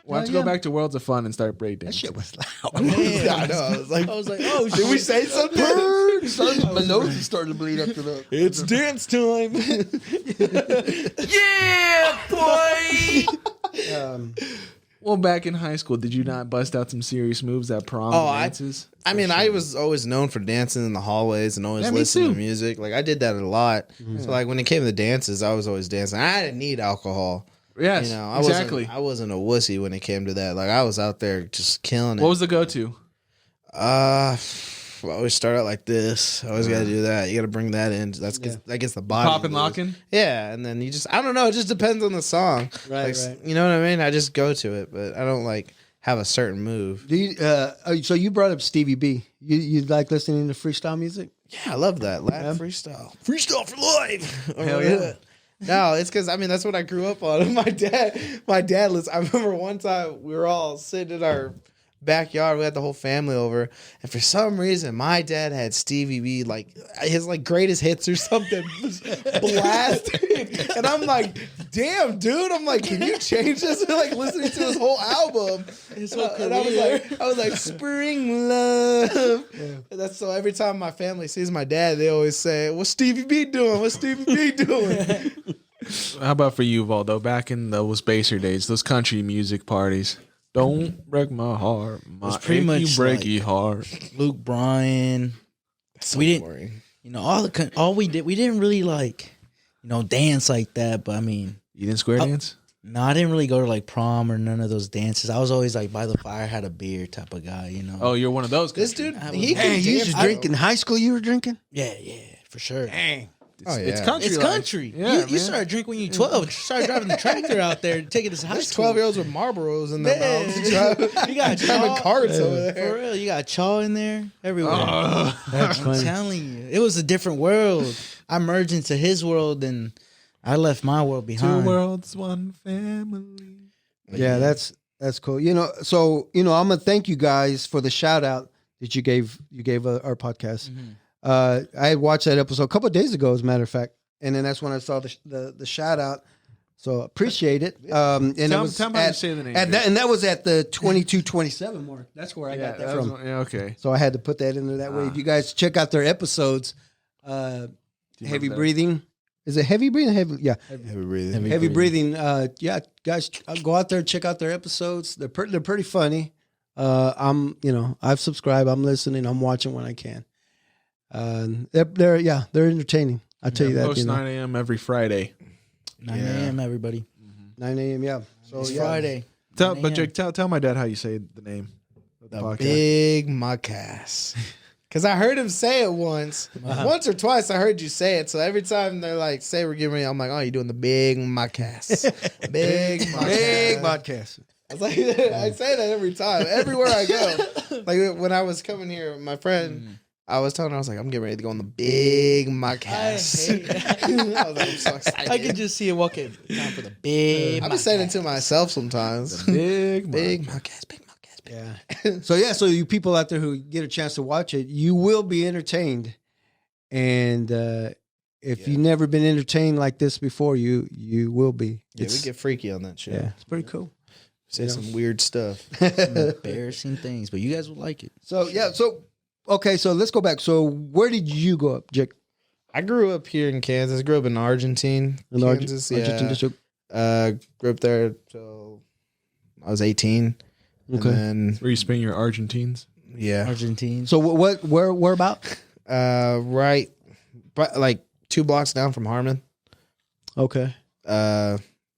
We'll have to go back to Worlds of Fun and start breakdancing. That shit was loud. Yeah, I know. I was like, oh, did we say something? My nose is starting to bleed after that. It's dance time. Well, back in high school, did you not bust out some serious moves at prom dances? I mean, I was always known for dancing in the hallways and always Yeah, me listening too. to music. Like I did that a lot. So like when it came to dances, I was always dancing. I didn't need alcohol. Yes, You know, I exactly. wasn't a wussy when it came to that. Like I was out there just killing it. What was the go-to? I always start out like this. I always got to do that. You got to bring that in. That gets the body. Pop and locking. Yeah, and then you just, I don't know. It just depends on the song. Right, Like, right. You know what I mean? I just go to it, but I don't like have a certain move. Do you, so you brought up Stevie B. You like listening to freestyle music? Yeah, I love that. Latin freestyle. Freestyle for life. Hell yeah. No, it's because that's what I grew up on. My dad listen. I remember one time we were all sitting in our backyard. We had the whole family over, and for some reason, my dad had Stevie B, like his greatest hits or something blasted, and I'm like, "Damn, dude!" I'm like, "Can you change this?" Like listening to his whole album, and I was like, "Spring Love." Yeah. That's so. Every time my family sees my dad, they always say, "What's Stevie B doing? What's Stevie B doing?" How about for you, Valdo? Back in those baser days, those country music parties. Don't break my heart. My was pretty much breaky heart. Luke Bryan. So We didn't- boring. You know, all we didn't really dance like that. But I mean, You didn't square dance? no, I didn't really go to prom or none of those dances. I was always by the fire, had a beer type of guy. You know. Oh, you're one of those. This country- dude, I he was- can Hey, you dance, used to though. drink in high school. You were drinking? Yeah, for sure. Dang. It's yeah. country. It's life. country. Yeah, you started drinking when you 12. You started driving the tractor out there, taking this high There's school. 12-year-olds with Marlboros in their Man. mouths. Driving, You got driving chaw- carts over For there. real, you got chaw in there everywhere. That's I'm funny. telling you, it was a different world. I merged into his world, and I left my world Two behind. worlds, one family. Yeah, that's cool. So I'm gonna thank you guys for the shout out that you gave our podcast. I had watched that episode a couple of days ago, as a matter of fact, and then that's when I saw the shout out. So appreciate it. And Tell it him was how you say the name. and that was at the 2227 mark. That's where I got that from. Yeah, okay. So I had to put that into that way. If you guys check out their episodes, heavy breathing. Is it heavy breathing? Heavy breathing. Yeah, guys, go out there and check out their episodes. They're pretty funny. I've subscribed. I'm listening. I'm watching when I can. They're entertaining. I tell you that. Post 9 a.m. every Friday. 9 a.m. Everybody. 9 a.m. Yeah. So It's yeah. Friday. But 9 a.m. Jake, tell my dad how you say the name of the podcast. Big Macas. Because I heard him say it once. Once or twice I heard you say it. So every time they're like, say we're giving me, I'm like, oh, you're doing the Big Macas. Big Macas. Big podcast. I was like, I say that every time. Everywhere I go. Like when I was coming here, my friend, I was telling her, I was like, I'm getting ready to go on the Big Macas. I was like, I'm so excited. I could just see it walking down for the big. I've been saying it to myself sometimes. Big Macas, Big Macas. Yeah. So you people out there who get a chance to watch it, you will be entertained. And if you've never been entertained like this before, you will be. Yeah, we get freaky on that shit. Yeah, it's pretty cool. Say some weird stuff. Embarrassing things, but you guys will like it. So okay, so let's go back. So where did you go up, Jake? I grew up here in Kansas. Grew up in Argentine, Kansas. Argentine. Grew up there till I was 18. Okay. And then, Where you spend your Argentines? yeah. Argentine. So where about? Right, but like 2 blocks down from Harmon. Okay.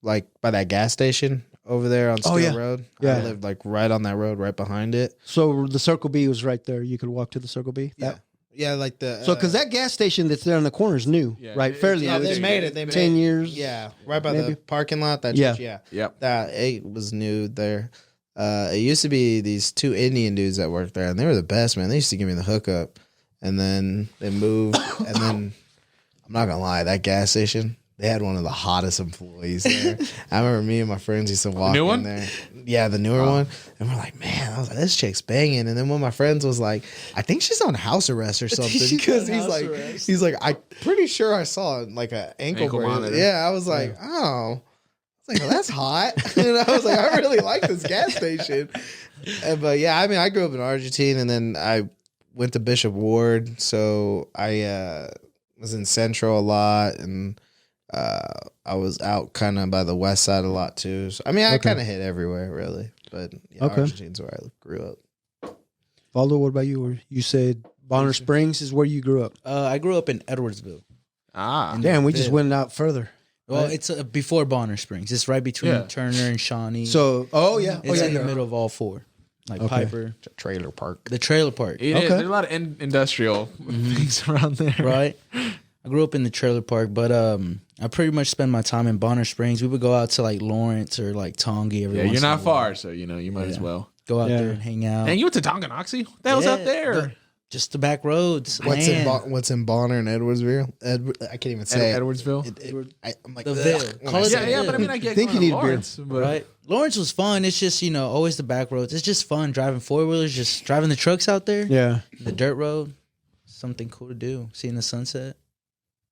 Like by that gas station over there on Steel yeah. Road. Yeah. I lived like right on that road, right behind it. So the Circle B was right there. You could walk to the Circle B. Yeah, like the. So because that gas station that's there in the corner is new, Yeah, right? Fairly yeah, new. they It's made it. They made 10 it. years. Yeah, right by maybe. the parking lot. That Yeah. church, yeah. Yep. That it was new there. It used to be these 2 Indian dudes that worked there, and they were the best, man. They used to give me the hookup, and then they moved, and then I'm not gonna lie, that gas station, they had one of the hottest employees there. I remember me and my friends used to walk new in one? there. Yeah, the newer one, and we're like, man, I was like, this chick's banging. And then one of my friends was like, I think she's on house arrest or something She's because on he's house like, arrest. he's like, I'm pretty sure I saw like an ankle bracelet. monitor. Yeah, I was like, oh. Like, well, that's hot. And I was like, I really like this gas station. But yeah, I mean, I grew up in Argentine, and then I went to Bishop Ward. So I was in Central a lot, and I was out kind of by the west side a lot too. So, I mean, I kind of hit everywhere, really. But yeah, Okay. Argentine's where I grew up. Valdo, what about you? You said Bonner Springs is where you grew up. I grew up in Edwardsville. Damn, we just went out further. Well, Right. it's before Bonner Springs. It's right between Yeah. Turner and Shawnee. So, it's in the middle of all 4. like Okay. Piper, Trailer park. the trailer park. It is. There's a lot of industrial things around there. Right. I grew up in the trailer park, but I pretty much spend my time in Bonner Springs. We would go out to like Lawrence or like Tongi every Yeah, once you're in a not while. far, so you might as well. Go out Yeah. there and hang out. And you went to Tonganoxie? What the hell's Yeah, up there? just the back roads. What's in Bonner and Edwardsville? I can't even say it. Edwardsville? I'm like The ugh, Ville. when Call I it say the Yeah, yeah, Ville. but I mean, I get Think going you to need a beer. Lawrence, but Right. Lawrence was fun. It's just, always the back roads. It's just fun driving four-wheelers, just driving the trucks out there. Yeah. The dirt road. Something cool to do. Seeing the sunset.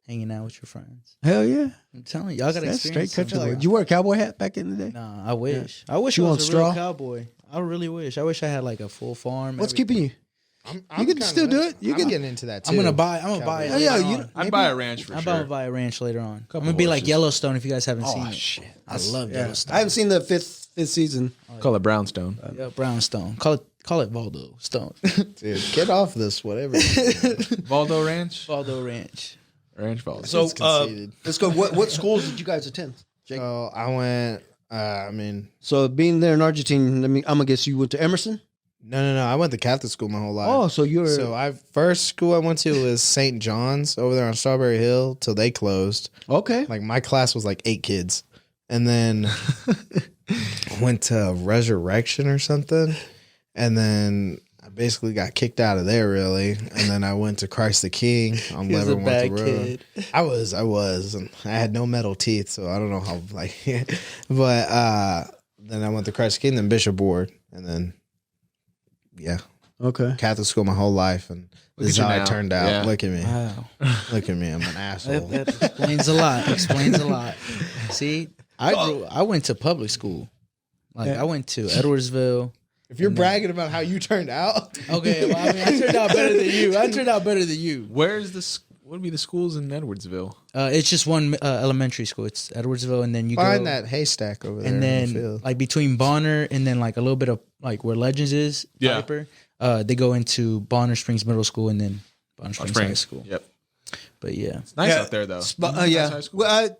Hanging out with your friends. Hell yeah. I'm telling you, y'all got to That's straight experience country. something. Did you wear a cowboy hat back in the day? Nah, I wish. I wish You I want was a real straw? cowboy. I really wish. I wish I had like a full farm. What's everything. keeping you? I'm You can still do it. You I'm can. getting into that too. I'm gonna buy. I'm gonna buy it. Oh, yeah, later you- on. I'd buy a ranch for I'm sure. about to buy a ranch later on. I'm Couple gonna be like horses. Yellowstone if you guys haven't seen Oh it. shit! I love Yeah. Yellowstone. I haven't seen the fifth season. Call it Brownstone. Yeah, Brownstone. Call it Valdo Stone. Dude, get off this, whatever. Valdo Ranch? Valdo Ranch. Ranch Valdo. So It's conceited. let's go. What schools did you guys attend? Jake? So I went. So being there in Argentina, I'm gonna guess you went to Emerson. No. I went to Catholic school my whole life. Oh, so you're First school I went to was St. John's over there on Strawberry Hill till they closed. okay. Like my class was like 8 kids, and then went to Resurrection or something, and then I basically got kicked out of there really, and then I went to Christ the King on He was a Leavenworth bad Road. kid. I was, and I had no metal teeth, so I don't know how like, but then I went to Christ the King, then Bishop Ward, and then yeah, Okay. Catholic school my whole life, and Look this is at you how now. it turned out. Yeah. Look at me, Wow. look at me, I'm an asshole. That explains a lot. Explains a lot. See, I went to public school. Like I went to Edwardsville. If you're bragging about how you turned out, Okay, well, I mean, I turned out better than you. Where's what would be the schools in Edwardsville? It's just one elementary school. It's Edwardsville, and then you find go, that haystack over there and in the then field. like between Bonner and then like a little bit of like where Legends is, Yeah. Piper, they go into Bonner Springs Middle School and then Bonner Springs High School. Yep. But yeah, It's nice Yeah. out there though. Yeah. Nice high school. Well,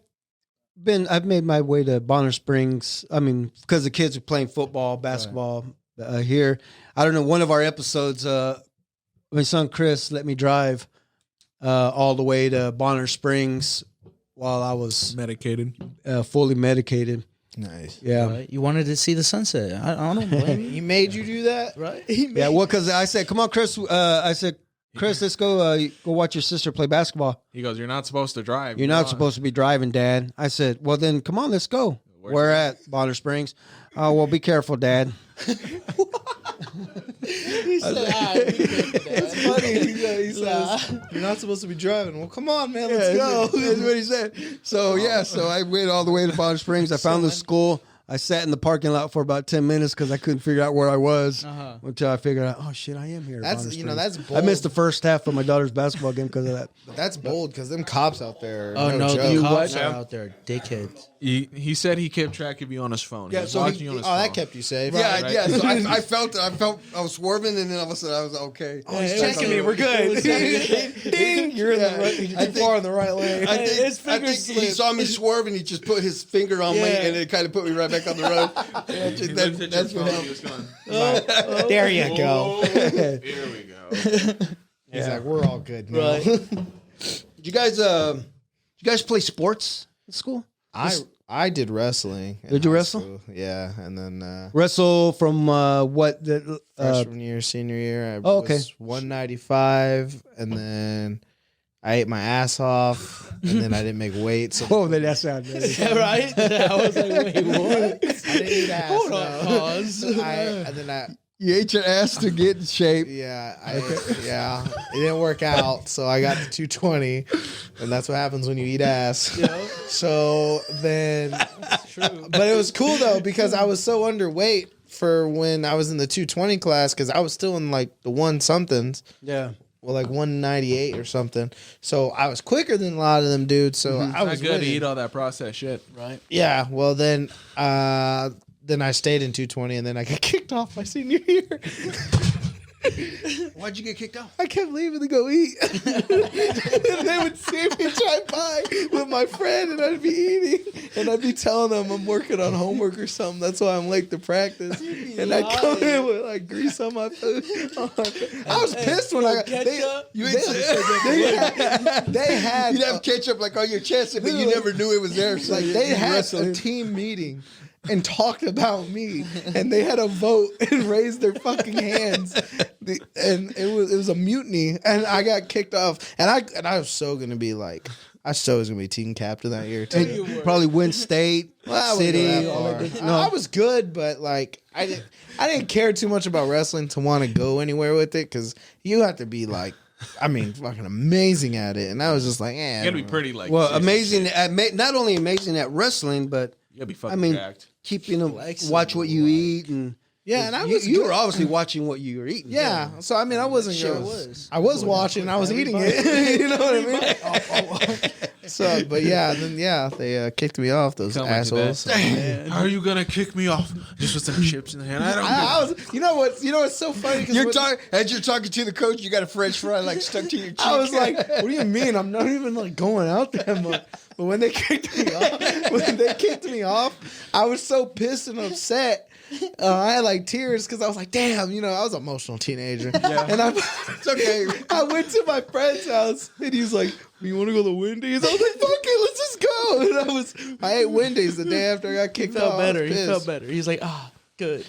I've made my way to Bonner Springs. I mean, because the kids are playing football, basketball here. I don't know. One of our episodes, my son Chris let me drive all the way to Bonner Springs while I was Medicated. fully medicated. Nice. Yeah. right? You wanted to see the sunset. I don't blame you, He made you do that, right? Yeah. Well, because I said, "Come on, Chris." I said, "Chris, let's go watch your sister play basketball." He goes, "You're not supposed to drive. You're not supposed to be driving, Dad. I said, well, then come on, let's go. We're at Bonner Springs. Oh, well, be careful, Dad. He said, "It's funny." He says, "You're not supposed to be driving." Well, come on, man, let's go. That's what he said. So, so I went all the way to Bonner Springs. I found the school. I sat in the parking lot for about 10 minutes because I couldn't figure out where I was until I figured out, oh, shit, I am here. at That's Bonner you know Springs. that's I bold. missed the first half of my daughter's basketball game because of that. That's bold because them cops out there. Are Oh no, joke. the cops what? are out there, dickheads. He said he kept track of you on his phone. Yeah, He was so watching he- you on his Oh, phone. that kept you safe. Yeah, right. yeah. So I felt it. I was swerving, and then all of a sudden I was okay. Oh, he's checking me. We're good. Ding! You're in the right. You're I too think- far in the right lane. I think, His finger he slipped. saw me swerve and he just put his finger on me and it kind of put me right back on the road. He looked at your That's phone. what He was going, There you go. here we go. He's like, we're all good now. Right. Did you guys play sports at school? I did wrestling. in Did you high wrestle? school. Yeah, and then Wrestle from what? freshman year, senior year, I Oh, okay. was 195, and then I ate my ass off, and then I didn't make weight. So Oh, then that sounds Right? I was like, wait, what? I didn't eat ass. Hold on, no. pause. And then I. You ate your ass to get in shape. Yeah, it didn't work out, so I got to 220, and that's what happens when you eat ass. So then, but it was cool though because I was so underweight for when I was in the 220 class because I was still in like the one somethings, Yeah. well like 198 or something. So I was quicker than a lot of them dudes. So I It's not was good to winning. eat all that processed shit. Right? Yeah, well then I stayed in 220, and then I got kicked off my senior year. Why'd you get kicked off? I kept leaving to go eat. And they would see me drive by with my friend, and I'd be eating. And I'd be telling them I'm working on homework or something. That's why I'm late to practice. And I'd come in with like grease on my food. I was pissed when I got ketchup. they had You'd have ketchup like on your chest, but you never knew it was there. So like you- they you had wrestling. a team meeting and talked about me, and they had a vote and raised their fucking hands, and it was a mutiny, and I got kicked off, and I was so gonna be like. I so was gonna be team captain that year too. And probably win state, Well, I wouldn't go city. that all far. that good- I was good, but like I didn't care too much about wrestling to want to go anywhere with it because you have to be like, I mean, fucking amazing at it, and I was just like, You gotta be pretty like. Well, seriously. amazing. Not only amazing at wrestling, but You gotta be fucking I mean, jacked. keeping them Flexible, watch what you eat and Yeah, and I you, was you good. were obviously watching what you were eating. Yeah, so I mean, I wasn't. Sure going- was. I was watching. I was eating it. You know what I mean? So, but yeah, then they kicked me off. Those Sound like assholes. that. How are you gonna kick me off just with some chips in the hand? I don't. I was. You know what? You know what's so funny? As you're talking to the coach, you got a French fry like stuck to your cheek. I was like, "What do you mean? I'm not even like going out that much." But when they kicked me off, I was so pissed and upset. I had like tears because I was like, "Damn!" You know, I was an emotional teenager, and it's okay. I went to my friend's house, and he's like, "You want to go to Wendy's?" I was like, "Fuck it, let's just go." And I ate Wendy's the day after I got kicked He felt off. better. I was He pissed. felt better. He's like, ah, good.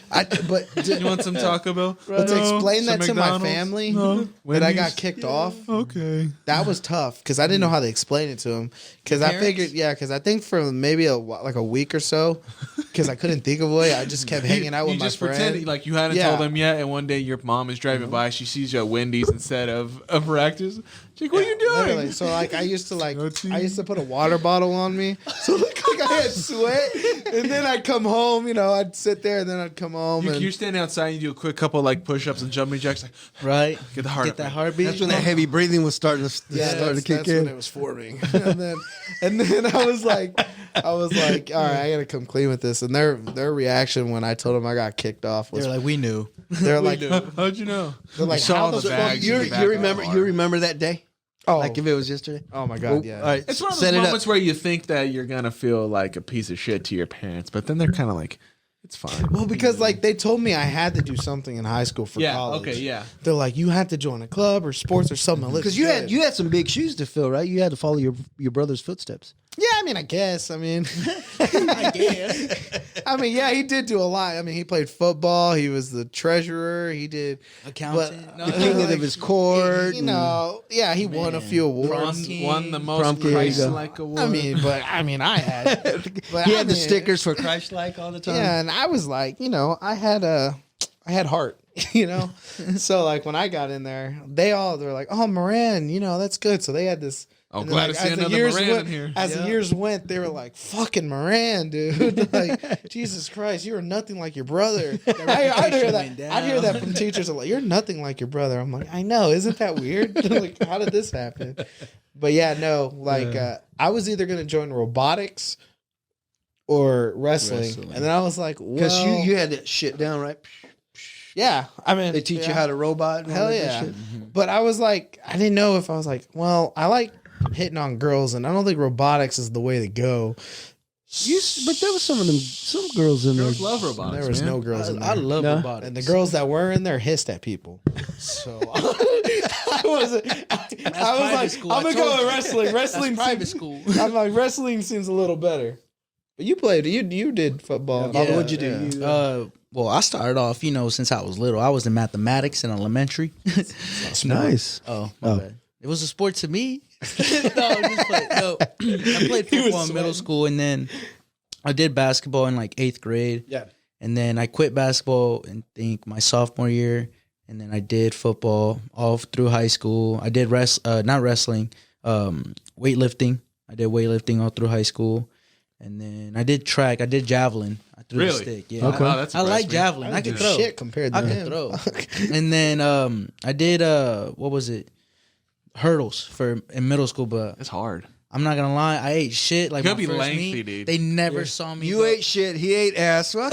But You want some Taco Bell? But to explain Some that to my McDonald's? family No. that I Wendy's? got kicked off, Okay. that was tough because I didn't know how to explain it to him. Because I Parents? figured, because I think for maybe a week or so, because I couldn't think of a way, I just kept hanging out with You my just friend. pretended like you hadn't Yeah. told them yet, and one day your mom is driving by, she sees you at Wendy's instead of practice. She's like, "What are you doing?" Literally. So like I used Go to put a water bottle on me, so it looked like I had sweat, and then I'd come home. You know, I'd sit there, and then I'd come home. You're standing outside, and you do a quick couple like push-ups and jumping jacks, like Right? get the heart Get up, that man. heartbeat. That's when that heavy breathing was starting to kick that's when in. it was forming. and then I was like, all right, I gotta come clean with this. And their reaction when I told them I got kicked off was They're like, we knew. they're like, How'd you know? they're like, You saw how the the fuck bags. You in the back of the car. remember that day? Oh, Like if it was yesterday? oh my god, yeah. All right, It's one of set those it moments where you think that you're gonna feel like a piece of shit to your parents, but then they're kind of like, "It's fine." Well, because like they told me I had to do something in high school for Yeah. college. Okay. Yeah. They're like, you had to join a club or sports or something. Because you had some big shoes to fill, right? You had to follow your brother's footsteps. Yeah, I mean, I guess. I mean, I guess. I mean, yeah, he did do a lot. I mean, he played football. He was the treasurer. He did Accountant. The king of his court. You know, yeah, he won a few awards. Won the Prom most king, there you go. Christ-like award. I mean, I had. But He I had the mean, stickers for Christ-like all the time. Yeah, and I was like, you know, I had heart, you know. So like when I got in there, they're like, "Oh, Moran, you know, that's good." So they had this. I'm and then, glad like, to see as the another years Moran went- in here. As the years went, they were like, "Fucking Moran, dude! Like, Jesus Christ, you are nothing like your brother." I'd hear that. went I'd hear that from teachers. Like, "You're nothing like your brother." I'm like, "I know, isn't that weird? Like, how did this happen?" But yeah, no, like I was either gonna join robotics or wrestling. And then I was like, Because well, you had that shit down, right? yeah, I mean, They teach you yeah. how to robot and all Hell that yeah. good shit. But I was like, I didn't know if I was like, well, I like hitting on girls, and I don't think robotics is the way to go. But there was some girls in Girls there. love robotics. There was man. no girls in there. I love No. robotics. And the girls that were in there hissed at people. So I was private like, school. I'm I gonna go told with you. wrestling. Wrestling That's private seems- school. I'm like, wrestling seems a little better. But you played. You did football. Baba, what'd you do? Yeah. You, Well, I started off, since I was little. I was in mathematics in elementary. nice. Oh, my bad. It was a sport to me. I played football in middle school, and then I did basketball in like 8th grade. Yeah. And then I quit basketball in think my sophomore year, and then I did football all through high school. I did not wrestling, weightlifting. I did weightlifting all through high school, and then I did track. I did javelin. I threw Really? the stick. Yeah. Okay. Wow, that's I like impressive. javelin. I could throw. Shit compared to I could him. throw. And then I did what was it? Hurdles in middle school, but That's hard. I'm not gonna lie, I ate shit. Like Could my be first lengthy, meet, dude. they never saw me. You go- ate shit. He ate ass. Well,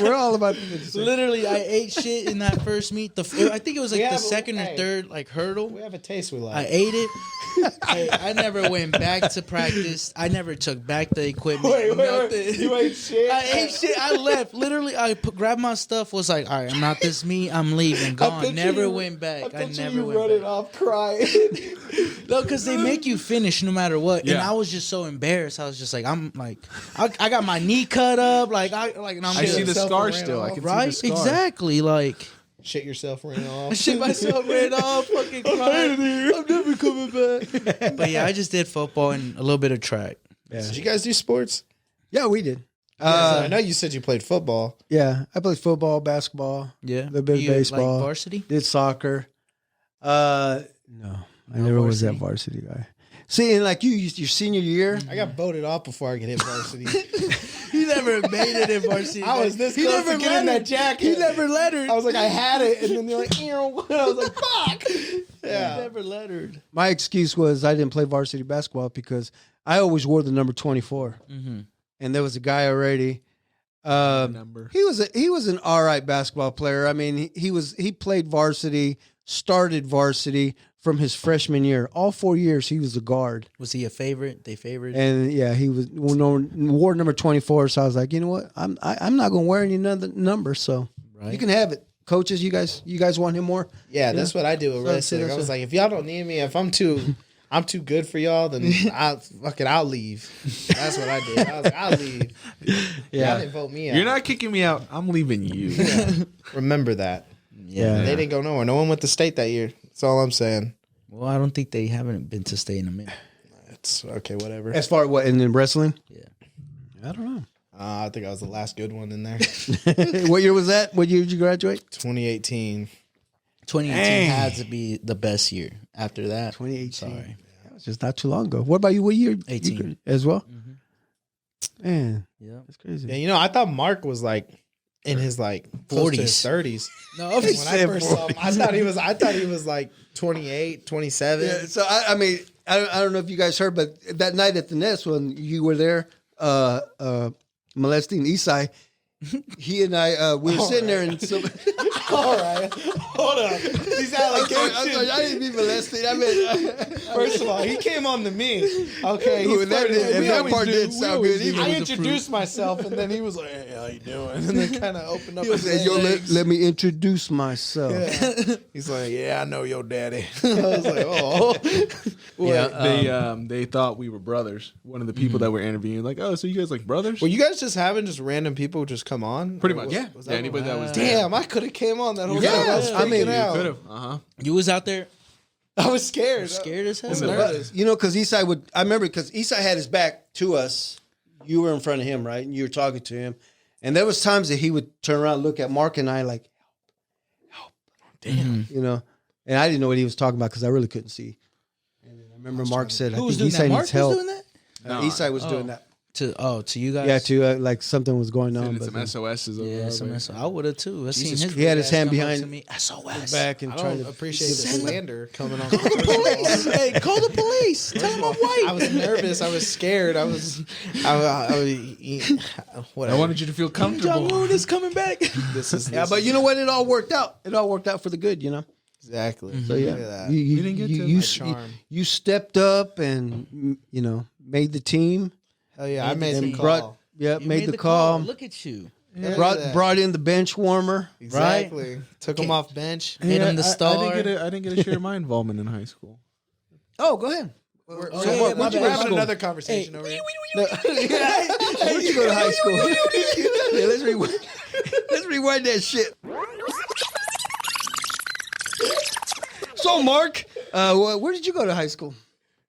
we're all about the Literally, I ate shit in that first meet. I think it was like Yeah, the but second or hey. third like hurdle. We have a taste we like. I ate it. I never went back to practice. I never took back the equipment. Nothing. You ate shit? I ate shit. I left. Literally, grabbed my stuff. Was like, all right, I'm not this meat. I'm leaving. Gone. Never went back. I never went back. off crying. No, because they make you finish no matter what. And Yeah. I was just so embarrassed. I was just like, I got my knee cut up. And I'm I see the yourself scar ran still. I off. can right, see the scar. exactly. Like. Shit yourself ran off. I shit myself right off, fucking crying. I'm never coming back. But yeah, I just did football and a little bit of track. Did you guys do sports? Yeah, we did. I know you said you played football. Yeah, I played football, basketball, Yeah, a little bit of You, baseball. like varsity. Did soccer. No, I never was that varsity guy. See, and like your senior year, I got voted off before I could hit varsity. He never made it in varsity. I was this He close never to getting lettered. that jacket. He never lettered. I was like, I had it, and then they're like, ew. I was like, fuck. He Yeah. never lettered. my excuse was I didn't play varsity basketball because I always wore the number 24, and there was a guy already. Number. He was an all right basketball player. I mean, he played varsity, started varsity from his freshman year. All 4 years he was a guard, Was he a favorite? They favored. and yeah, he was wore number 24. So I was like, you know what, I'm not going to wear any other number. So Right. you can have it, coaches. You guys want him more? Yeah, that's what I do with wrestling. I was like, if y'all don't need me, if I'm too good for y'all, then I'll leave. That's what I did. I was like, I'll leave. Y'all didn't vote me out. You're not kicking me out. I'm leaving you. Remember that. Yeah. They didn't go nowhere. No one went to state that year. That's all I'm saying. Well, I don't think they haven't been to stay in a minute. It's okay, whatever. As far as what in wrestling? Yeah. I don't know. I think I was the last good one in there. What year was that? What year did you graduate? 2018. 2018 had to be the best year. After that, 2018. Sorry. That was just not too long ago. What about you? What year? 18. As well? Man, Yeah. that's crazy. Yeah, I thought Mark was like in his like 40s, 30s. No, When I first saw him, I thought he was like 28, 27. Yeah, so I mean, I don't know if you guys heard, but that night at the Nest when you were there, molesting Isai, he and I we were sitting there and so, All right, hold up. These allegations. I didn't mean molesting. I mean, First of all, he came on to me. Okay, Ooh, he that flirted. did- We that always part do. did We sound always good. do. He I was introduced myself, and then he was like, "Hey, how you doing?" And then kind of opened up. he his said, "Yo, legs. let me introduce myself." Yeah. He's like, "Yeah, I know your daddy." I was like, "Oh, Yeah, they thought we were brothers. One of the people that were interviewing, like, oh, so you guys like brothers? Were you guys just having just random people just come on? Pretty Or much. was- Yeah. was Yeah, that anybody that was Damn, I could have came on that whole You time. I could've. was I mean, freaking out. could have. Uh-huh. you was out there I was scared. scared as hell. I was In the- nervous. You know, because Isai would. I remember because Isai had his back to us. You were in front of him, right? And you were talking to him, and there was times that he would turn around, and look at Mark and I, like, help. Damn. You know, and I didn't know what he was talking about because I really couldn't see. And I remember Mark said, Who "I was think doing that? Isai Mark needs was help." doing that. Isai was doing that. To you guys. Yeah, to like something was going on. Sending But some SOSs over Yeah, our some way. SOS. I would have too. I seen Jesus his. He had his ass hand come up behind to me. SOS. back and I trying don't to appreciate the slander coming on. Hey, call the police. Tell them I'm white. I was nervous. I was scared. I whatever. I wanted you to feel Kim comfortable. Jong-un is coming back. Yeah, but you know what? It all worked out. It all worked out for the good, you know. Exactly. So Look yeah, at that. you didn't get to you, my charm. you stepped up and you know made the team. Hell yeah, I made and the call. brought You made the call. Look at you. Look Brought at that. brought in the bench warmer. Exactly. Took him off bench. Made him the star. I didn't get a share of my involvement in high school. Oh, go ahead. yeah, Mark, my where'd you bad. go to We're having school? another conversation over here. Where'd you go to high school? Yeah, let's rewind. Let's rewind that shit. So, Mark, where did you go to high school?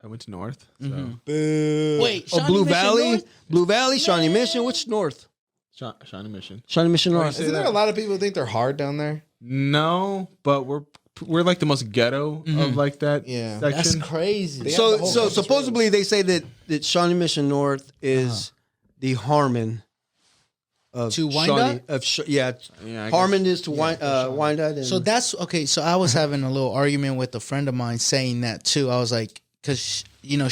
I went to North. So. Wait, Oh, Shawnee Blue Mission Valley, North? Blue Valley, Shawnee Mission. Which North? Shawnee Mission. Shawnee Mission North. Isn't there a lot of people who think they're hard down there? No, but we're like the most ghetto of like that Yeah. section. That's crazy. They have So, the whole so country supposedly they say that Shawnee Mission North is the Harmon of To Shawnee. Wyandotte? Yeah, I Harmon is to Wyandotte. And So that's okay. So I was having a little argument with a friend of mine saying that too. I was like, because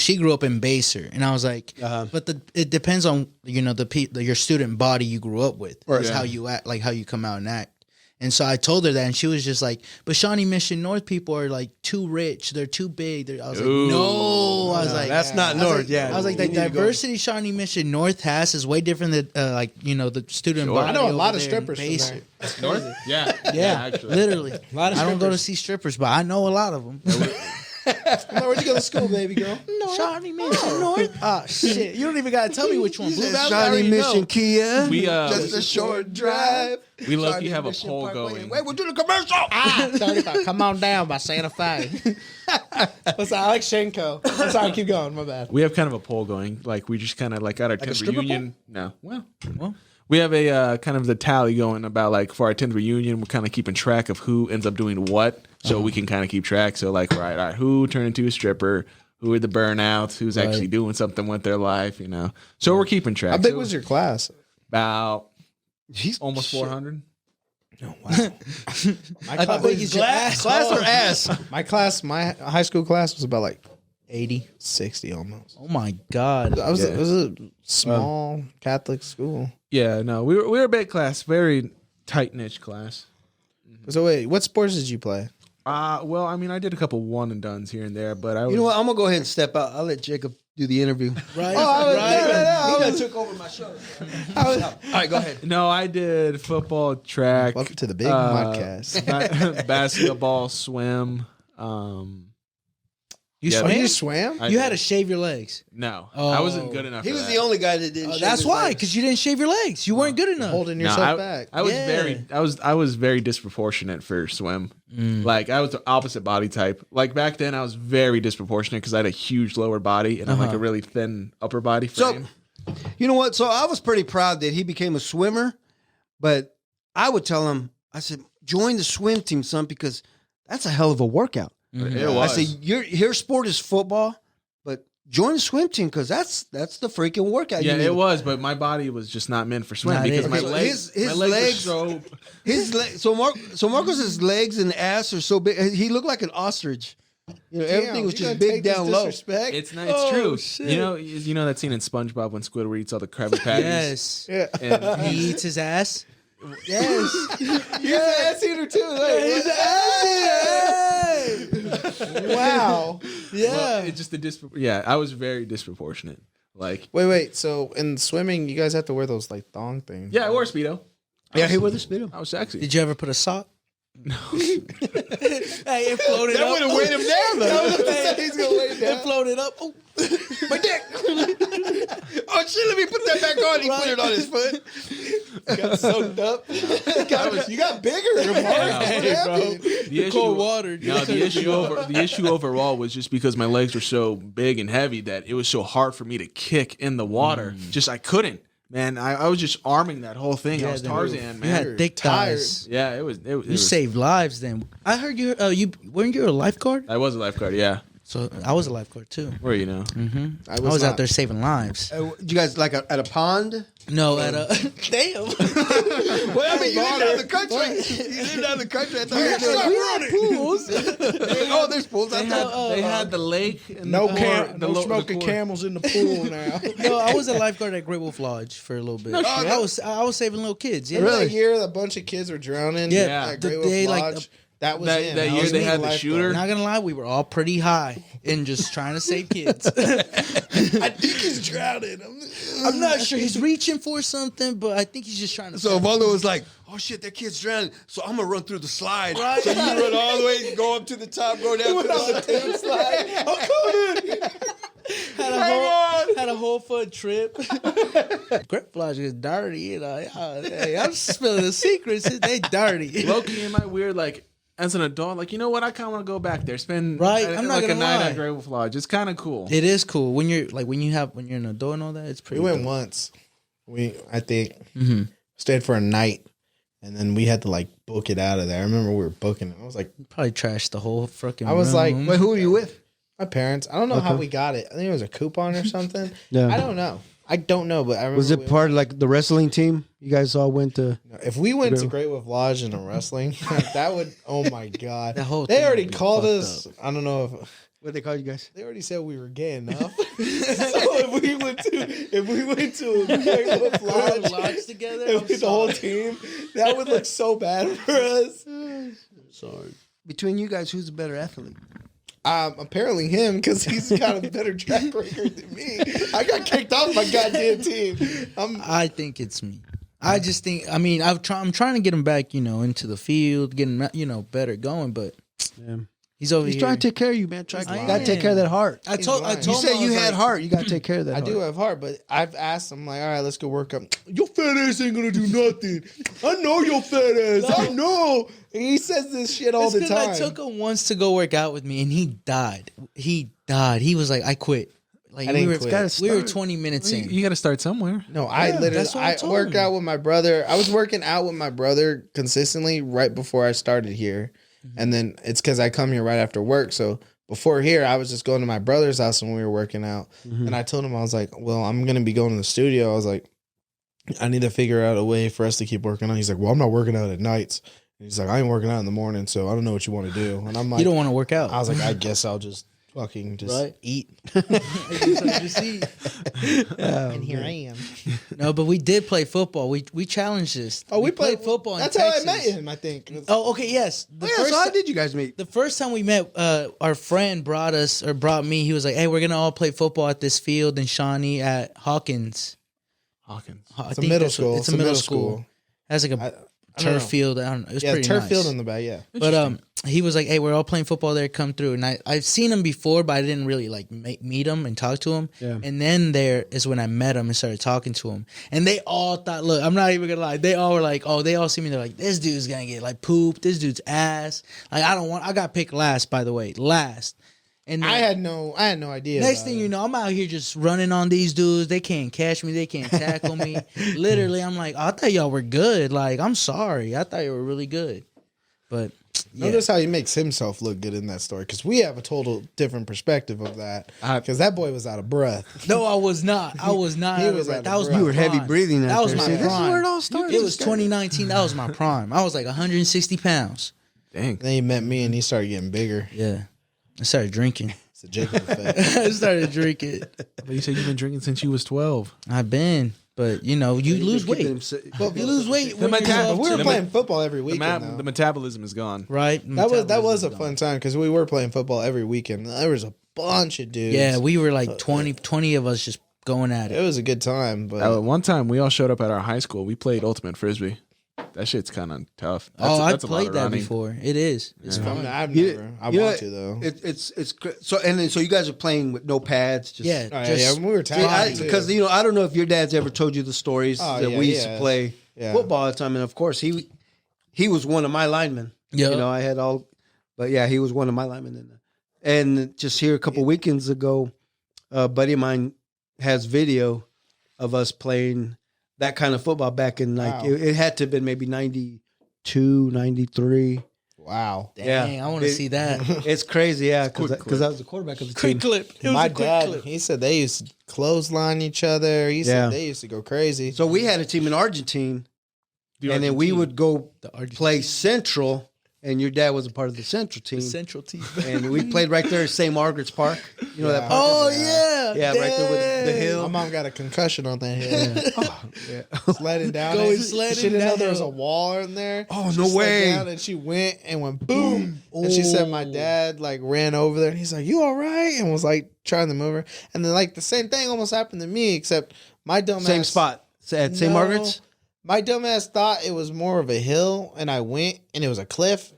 she grew up in Baser, and I was like, but it depends on your student body you grew up with, is how you act, like how you come out and act. And so I told her that, and she was just like, but Shawnee Mission North people are like too rich. They're too big. I was like, no. I was like, that's not North. I was like, the diversity Shawnee Mission North has is way different than the student body. I know a lot of over there in strippers from Baser. there. North? Yeah. Yeah, actually. literally. A lot of I don't go to strippers. see strippers, but I know a lot of them. Where'd you go to school, baby girl? Shawnee Mission North. Oh shit! You don't even gotta tell me which one. Blue Valley, I Shawnee already Mission know. Kia. We just a short drive. we lucky Shawnee have a Mission poll Parkway. going. Wait, we'll do the commercial. 35. Come on down by Santa Fe. What's Alex Shenko? I'm sorry, keep going. My bad. We have kind of a poll going. Like we just kind of like at our 10th stripper reunion. No, well, we have a kind of the tally going about like for our 10th reunion. We're kind of keeping track of who ends up doing what, so we can kind of keep track. So like, all right, who turned into a stripper? Who are the burnouts? Who's actually doing something with their life? So we're keeping track. How big So was your class? about He's almost 400? Oh, wow. I thought it was your ass. Class or ass? My high school class was about like 80. 60 almost. Oh my god. It was a small Catholic school. Yeah, no, we were a big class, very tight niche class. So wait, what sports did you play? Well, I mean, I did a couple one and dones here and there, but I was, You know what? I'm gonna go ahead and step out. I'll let Jacob do the interview. Right. He done took over my show. All right, go ahead. No, I did football, track. Welcome to the big podcast. Basketball, swim. You Yeah, swam? You swam? I You did. had to shave your legs. No, Oh. I wasn't good enough. He for was that. the only guy that didn't. shave That's his why, legs. because you didn't shave your legs. You weren't good enough. Holding No, yourself back. I was Yeah. I was very disproportionate for swim. Like I was the opposite body type. Like back then, I was very disproportionate because I had a huge lower body and I'm like a really thin upper body frame. So, you know what? So I was pretty proud that he became a swimmer, but I would tell him, I said, join the swim team, son, because that's a hell of a workout. It I was. said, your sport is football, but join the swim team because that's the freaking workout. Yeah, you need. it was, but my body was just not meant for swim Not because it. my Okay, so legs, his my legs legs- were so. So Marcos's legs and ass are so big. He looked like an ostrich. Everything was just big down low. Disrespect? It's not. It's true. shit. You know that scene in SpongeBob when Squidward eats all the Krabby Patties. Yes. Yeah. And He eats his ass. Yes. You're an ass eater too. Like, wow. Yeah. It's just yeah, I was very disproportionate. Like, Wait. So in swimming, you guys have to wear those like thong things. yeah, I wore a Speedo. Yeah, he wore the speedo. I was sexy. Did you ever put a sock? No. Hey, it floated That up. would have weighed him down though. He's gonna lay It down. floated up. Oh. My dick. Oh shit! Let me put that back on. He put it on his foot. Got soaked up. You got bigger. What happened? The cold water. No, the issue overall was just because my legs were so big and heavy that it was so hard for me to kick in the water. Just I couldn't. Man, I was just arming that whole thing. I was then Tarzan, You man. had thick tired. thighs. Yeah, it was. You was, saved lives then. I heard you weren't you a lifeguard? I was a lifeguard. Yeah, So I was a lifeguard too. where you know. I was not. out there saving lives. You guys like at a pond? No, at a damn. Well, I mean, you lived out of the country. You lived out of the country. I thought you were doing pools. Oh, there's pools out there. They had the lake. And No the smoking camels in the pool now. No, I was a lifeguard at Great Wolf Lodge for a little bit. I was saving little kids. Yeah. Remember that year a bunch of kids were drowning? Yeah. At The Great Wolf day, like, Lodge? That was That him. year was they me, had the lifeguard. shooter. Not gonna lie, we were all pretty high and just trying to save kids. I think he's drowning. I'm not sure he's reaching for something, but I think he's just trying to. So Valdo was like, "Oh shit, that kid's drowning." So I'm gonna run through the slide. So you run all the way, go up to the top, go down to the slide. had a whole foot trip. Great Lodge is dirty, you know. Hey, I'm spilling the secrets. They dirty. Loki, am I weird? Like as an adult, like you know what? I kind of want to go back there, spend Right, I'm not like a gonna night lie. at Great Wolf Lodge. It's kind of cool. It is cool when you're when you're an adult and all that. It's We pretty. went dope. once. I think stayed for a night, and then we had to like book it out of there. I remember we were booking it. I was like, Probably trashed the whole fucking. I was like, room. Wait, who are you with? my parents. I don't know how we got it. I think it was a coupon or something. Yeah. I don't know. But I remember Was it part of like the wrestling team? You guys all went to. if we went to Great Wolf Lodge and a wrestling, that would. Oh my god! The whole They thing already would be called fucked us. I don't know if What they call you guys? They already said we were gay enough. So if we went to a Lodge together. and with the whole team, that would look so bad for us. Sorry. Between you guys, who's the better athlete? Apparently him, because he's got a better track record than me. I got kicked off my goddamn team. I think it's me. I just think. I mean, I'm trying to get him back, into the field, getting better going. But he's He's trying to take care of you, man. You gotta take care of that heart. I told You said him, you had heart. You gotta take care of that. I heart. do have heart, but I've asked him, like, all right, let's go work up. Your fat ass ain't gonna do nothing. I know your fat ass. I know. And he says this shit all the time. I took him once to go work out with me, and he died. He was like, I quit. Like, I didn't quit. We were 20 minutes in. You got to start somewhere. No, I that's what I told worked him. out with my brother. I was working out with my brother consistently right before I started here. And then it's because I come here right after work. So before here, I was just going to my brother's house when we were working out. And I told him, I was like, well, I'm going to be going to the studio. I was like, I need to figure out a way for us to keep working out. He's like, well, I'm not working out at nights. And he's like, I ain't working out in the morning, so I don't know what you want to do. And I'm like, You don't want to work out. I was like, I guess I'll just fucking eat. Just eat. And here I am. No, but we did play football. We challenged this. Oh, we played football. That's in how Texas. I met him, I think. Oh, okay, yes. So how did you guys meet? The first time we met, our friend brought me. He was like, "Hey, we're gonna all play football at this field in Shawnee at Hawkins." It's a middle school. It's a middle school. Has like a I don't turf know. field. I don't know. It was Yeah, pretty turf nice. field in the back, yeah. But he was like, "Hey, we're all playing football there. Come through." And I've seen him before, but I didn't really like meet him and talk to him. Yeah. And then there is when I met him and started talking to him. And they all thought, look, I'm not even gonna lie. They all were like, oh, they all see me. They're like, this dude's gonna get like pooped. This dude's ass. Like I got picked last, by the way, last. And then, I had no idea. next about thing it. you know, I'm out here just running on these dudes. They can't catch me. They can't tackle me. Literally, I'm like, I thought y'all were good. Like, I'm sorry. I thought you were really good. But yeah. Notice how he makes himself look good in that story, because we have a total different perspective of that. Because that boy was out of breath. No, I was not. I was not. He was out that of was breath. my You were heavy prime. breathing. That was my See, this is prime. where it all started. It was 2019. That was my prime. I was like 160 pounds. Dang. Then he met me and he started getting bigger. Yeah. I started drinking. It's a Jacob effect. I started drinking. But you said you've been drinking since you was 12. I've been, but you lose weight. You lose weight. when you're But we were The playing football every weekend. The metabolism is gone. right. That was a fun time, because we were playing football every weekend. There was a bunch of dudes. Yeah, we were like 20 of us just going at It it. was a good time. But One time we all showed up at our high school. We played ultimate frisbee. That shit's kind of tough. I've a lot played of that running. before. It is. It's fun. I You know, want to, though. So you guys are playing with no pads. Just, Yeah, Oh, just we were tackling too. because I don't know if your dad's ever told you the stories Oh, that yeah, we used to yeah. play Yeah. football all the time, and of course he was one of my linemen. Yeah. I had all, but yeah, he was one of my linemen. And just here a couple weekends ago, a buddy of mine has video of us playing that kind of football back in Wow. it had to have been maybe 92, 93. Wow. Dang, Yeah. I want to see that. It's crazy, yeah, Quick because I was the quarterback of the Quick team. clip. It was My a quick dad, clip. he said they used to clothesline each other. He Yeah. said they used to go crazy. So we had a team in Argentine, and then we would go play Central, and your dad was a part of the Central team. Central team. And we played right there at St. Margaret's Park. You know that park? Oh yeah. Yeah, right there with the My hill. mom got a concussion on that hill. Yeah. Sledding down. Going And sledding she didn't know down. there was a wall in there. Oh, She no slid way. down and she went and went boom. And she said my dad like ran over there and he's like, "You all right?" And was like trying to move her. And then like the same thing almost happened to me, except my dumb Same ass, spot at St. No. Margaret's. My dumbass thought it was more of a hill, and I went and it was a cliff.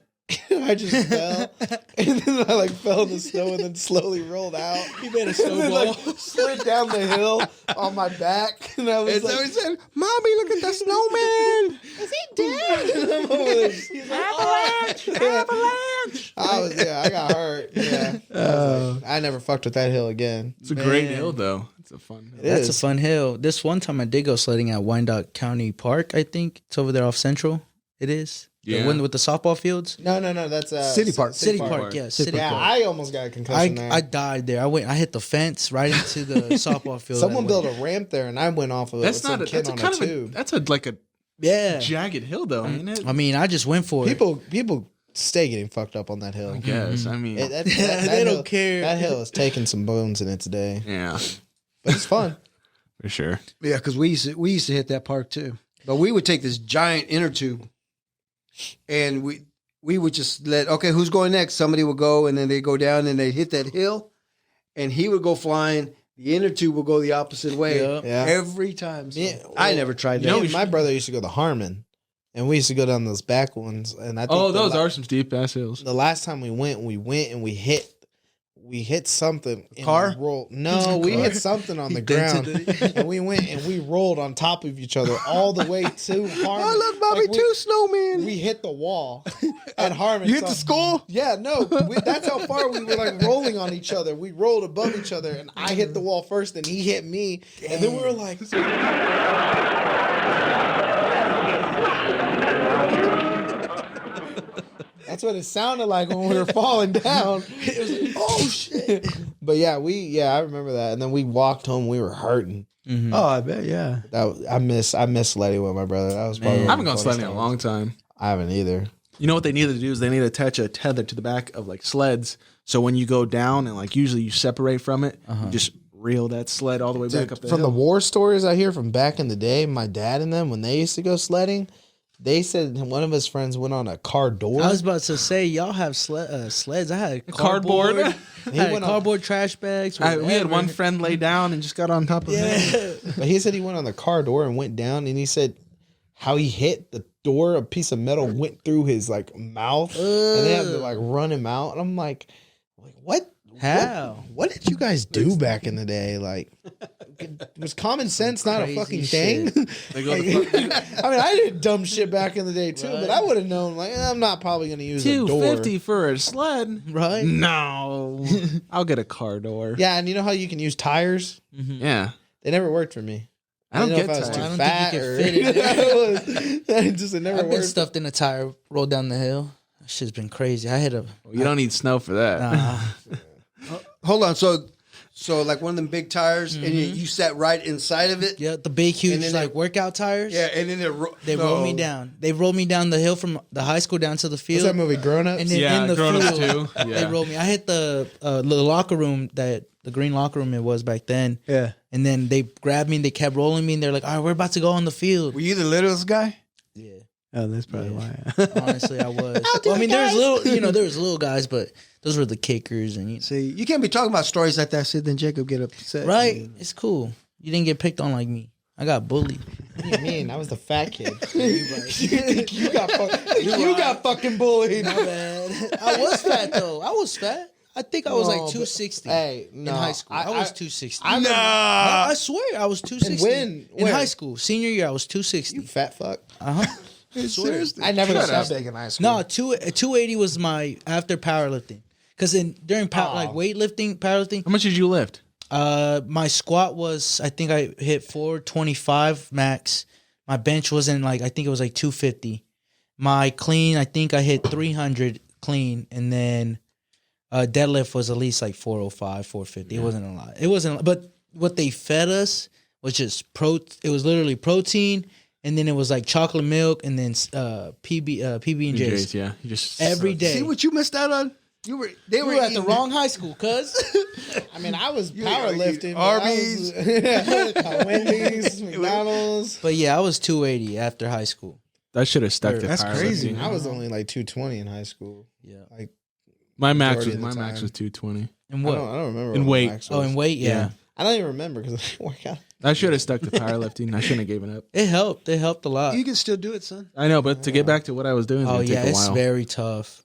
I just fell, and then I like fell in the snow, and then slowly rolled out. You made a And then, snowball. like, slid down the hill on my back, and I was And so like, he said, "Mommy, look at the snowman." "Is he dead?" And I'm over there. He's like, "Avalanche! I got hurt. Yeah, I never fucked with that hill again. It's a great hill, though. It's a fun hill. That's a is. fun hill. This one time I did go sledding at Wyandotte County Park. I think it's over there off Central. It is. Yeah. The one with the softball fields. No, that's City Park. City Park. Yeah. City Yeah, Park. I almost got a concussion there. I died there. I hit the fence right into the softball field. Someone built a ramp there, and I went off of it That's with some not. kid That's a on kind a of. tube. That's like a Yeah. jagged hill, though, ain't it? I mean, I just went for it. People stay getting fucked up on that hill. I guess. I mean, That They hill- don't care. That hill is taking some bones in its day, yeah, but it's fun. for sure. Yeah, because we used to hit that park too. But we would take this giant inner tube, and we would just okay, who's going next? Somebody would go, and then they go down, and they hit that hill, and he would go flying. The inner tube will go the opposite way Yeah. every time. So Yeah, I never tried that. Me and my brother used to go to Harmon, and we used to go down those back ones. And I think Those are some steep ass hills. the last time we went and we hit something. And Car? we rolled. No, we hit something on the ground, and we went and we rolled on top of each other all the way to Harmon. Oh, look, Bobby, Like, two snowman. We hit the wall at Harmon. You hit the skull? Yeah, no. That's how far we were like rolling on each other. We rolled above each other, and I hit the wall first, and he hit me, and then we were like. That's what it sounded like when we were falling down. It was like, oh shit! But yeah, I remember that. And then we walked home. We were hurting. Oh, I bet, yeah. I miss sledding with my brother. That was probably. I haven't gone sledding in a long time. I haven't either. You know what they need to do is they need to attach a tether to the back of like sleds. So when you go down and like usually you separate from it, you just reel that sled all the way back up the From hill. the war stories I hear from back in the day, my dad and them when they used to go sledding, they said one of his friends went on a car door. I was about to say y'all have sleds. I had Cardboard. cardboard. He I had went on- cardboard trash bags. We had whatever. one friend lay down and just got on top of it. Yeah. But he said he went on the car door and went down, and he said how he hit the door, a piece of metal went through his like mouth, and they had to like run him out. And I'm like what? How? What did you guys do back in the day? Like, was common sense not a Crazy fucking shit. thing? They go Like, to I mean, I did dumb shit back in the day too, but I would have known. Like, I'm not probably going to use a door. $250 for a sled. Right? No. I'll get a car door. Yeah, and you know how you can use tires? Yeah. They never worked for me. I don't didn't get know if I was tires. too I don't fat think you or could fit it never I've been worked. stuffed in a tire, rolled down the hill. That shit's been crazy. I hit a. You don't need snow for that. Hold on. So like one of them big tires, and you sat right inside of it. Yeah, the big, huge, And then like workout tires. Yeah, and then They rolled me down. They rolled me down the hill from the high school down to the What's field. that movie, Grown Ups? And then Yeah, in the Grown Ups field, too. they Yeah. rolled me. I hit the locker room the green locker room it was back then. Yeah. And then they grabbed me and they kept rolling me and they're like, all right, we're about to go on the field. Were you the littlest guy? Yeah, Oh, that's probably why. honestly, I was. Well, I mean, there was little guys, but those were the kickers and See, you can't be talking about stories like that, so then Jacob get upset. right. It's cool. You didn't get picked on like me. I got bullied. What do you mean? I was the fat kid. you got fucking bullied. My bad. I was fat though. I was fat. I think I was like No, but- 260 Hey, no, in high school. I was 260. I No, remember- I swear I was 260. when? In Where? high school, senior year, I was 260. You fat fuck. Seriously. I never Shut got up. big in high school. No, 280 was my after powerlifting. Because during like weightlifting, powerlifting, How much did you lift? my squat was, I think I hit 425 max. My bench wasn't like, I think it was like 250. My clean, I think I hit 300 clean. And then deadlift was at least like 405, 450. It wasn't a lot. It wasn't, but what they fed us was just it was literally protein. And then it was like chocolate milk and then PB and Jays, J's yeah. You just every day. See what you missed out on? They We were at the wrong high school, cuz. I mean, I was You- powerlifting. Arby's. Wendy's, McDonald's. But yeah, I was 280 after high school. That should have stuck to That's powerlifting. crazy. I was only like 220 in high school. Yeah. Like My max Majority was of the my max time. was 220. And I what? don't remember. In what my weight. max Oh, was. in weight, yeah. I don't even remember because I didn't work out. I should have stuck to powerlifting. I shouldn't have given up. It helped. It helped a lot. You can still do it, son. I know, but to get back to what I was doing, Oh it's yeah, gonna take a it's while. very tough.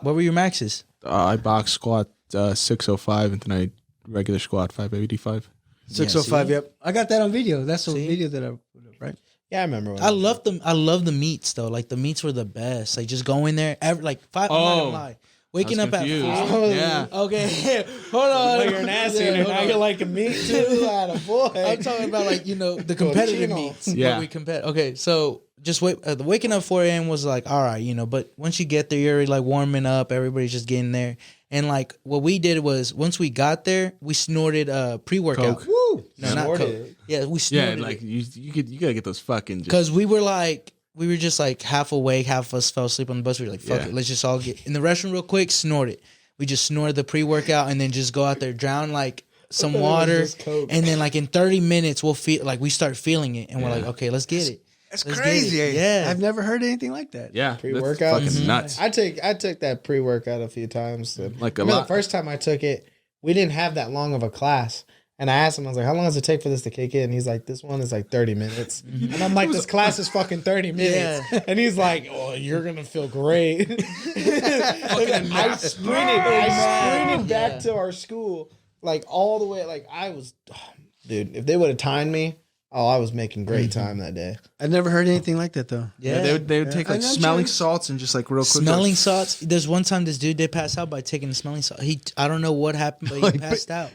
What were your maxes? I box squat 605 and then I regular squat 585. 605. see? Yep. I got that on video. That's the See? video that I put up, right? Yeah, I remember. When I love them. I love the meats though. Like the meats were the best. Like just going there every like 5. I'm not gonna lie. Waking I up was at confused. 4. Yeah. Okay, hold on. you're an ass Yeah, eater. hold Now on. you're like a meat too. Out of boy. I'm talking about like the competitive Cochino. meets. Yeah. Where we compete. Okay, so just the waking up 4 a.m. was like all right, but once you get there, you're already like warming up. Everybody's just getting there, and like what we did was once we got there, we snorted pre-workout. Coke. Woo! No, not Snorted Coke. it. Yeah, we Yeah, snorted like it you gotta get those fucking. Just, because we were like we were just like half awake, half of us fell asleep on the bus. We were like, fuck it, let's just all get in the restroom real quick, snort it. We just snorted the pre-workout and then just go out there, drown like some water, and then like in 30 minutes we'll feel like we start feeling it, and we're like, okay, let's get it. That's Let's crazy. get it. Yeah. I've never heard anything like that. Yeah, Pre-workout? that's fucking nuts. I took that pre-workout a few times. Like a I remember lot. the first time I took it, we didn't have that long of a class. And I asked him, I was like, how long does it take for this to kick in? And he's like, this one is like 30 minutes. And I'm like, this class is fucking 30 minutes. Yeah. And he's like, oh, you're going to feel great. I sprinted back to our school, like all the way. Like I was, dude, if they would have timed me, I was making great time that day. I never heard anything like that though. Yeah, they would take like I'm smelling sure. salts and just like real quick. Smelling salts. There's one time this dude did pass out by taking the smelling salt. I don't know what happened, but he passed out.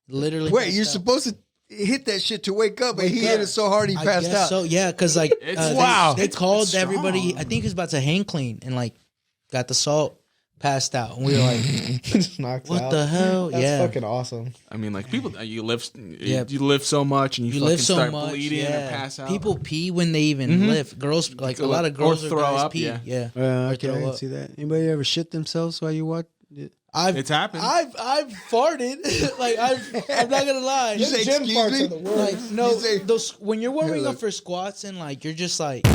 Literally. Wait, passed you're out. supposed to hit that shit to wake up, and he hit it so hard he I passed guess out. So yeah, because like Wow. they called it's everybody. strong. I think he was about to hang clean and like got the salt, passed out, and we were like, Just knocked what out. the hell? That's yeah. fucking awesome. I mean, like people, you lift, Yeah. you lift so much, and you You fucking live so start much, bleeding yeah. and pass out. People pee when they even lift. Girls, like a lot of Or girls or throw guys up, pee. yeah. Yeah. Okay, I throw can up. see that. Anybody ever shit themselves while you watch? It's happened. I've farted. Like I'm not gonna lie. You say, Gym excuse farts me? are the worst. Like no, You say- those when you're warming You're up like- for squats and like you're just like,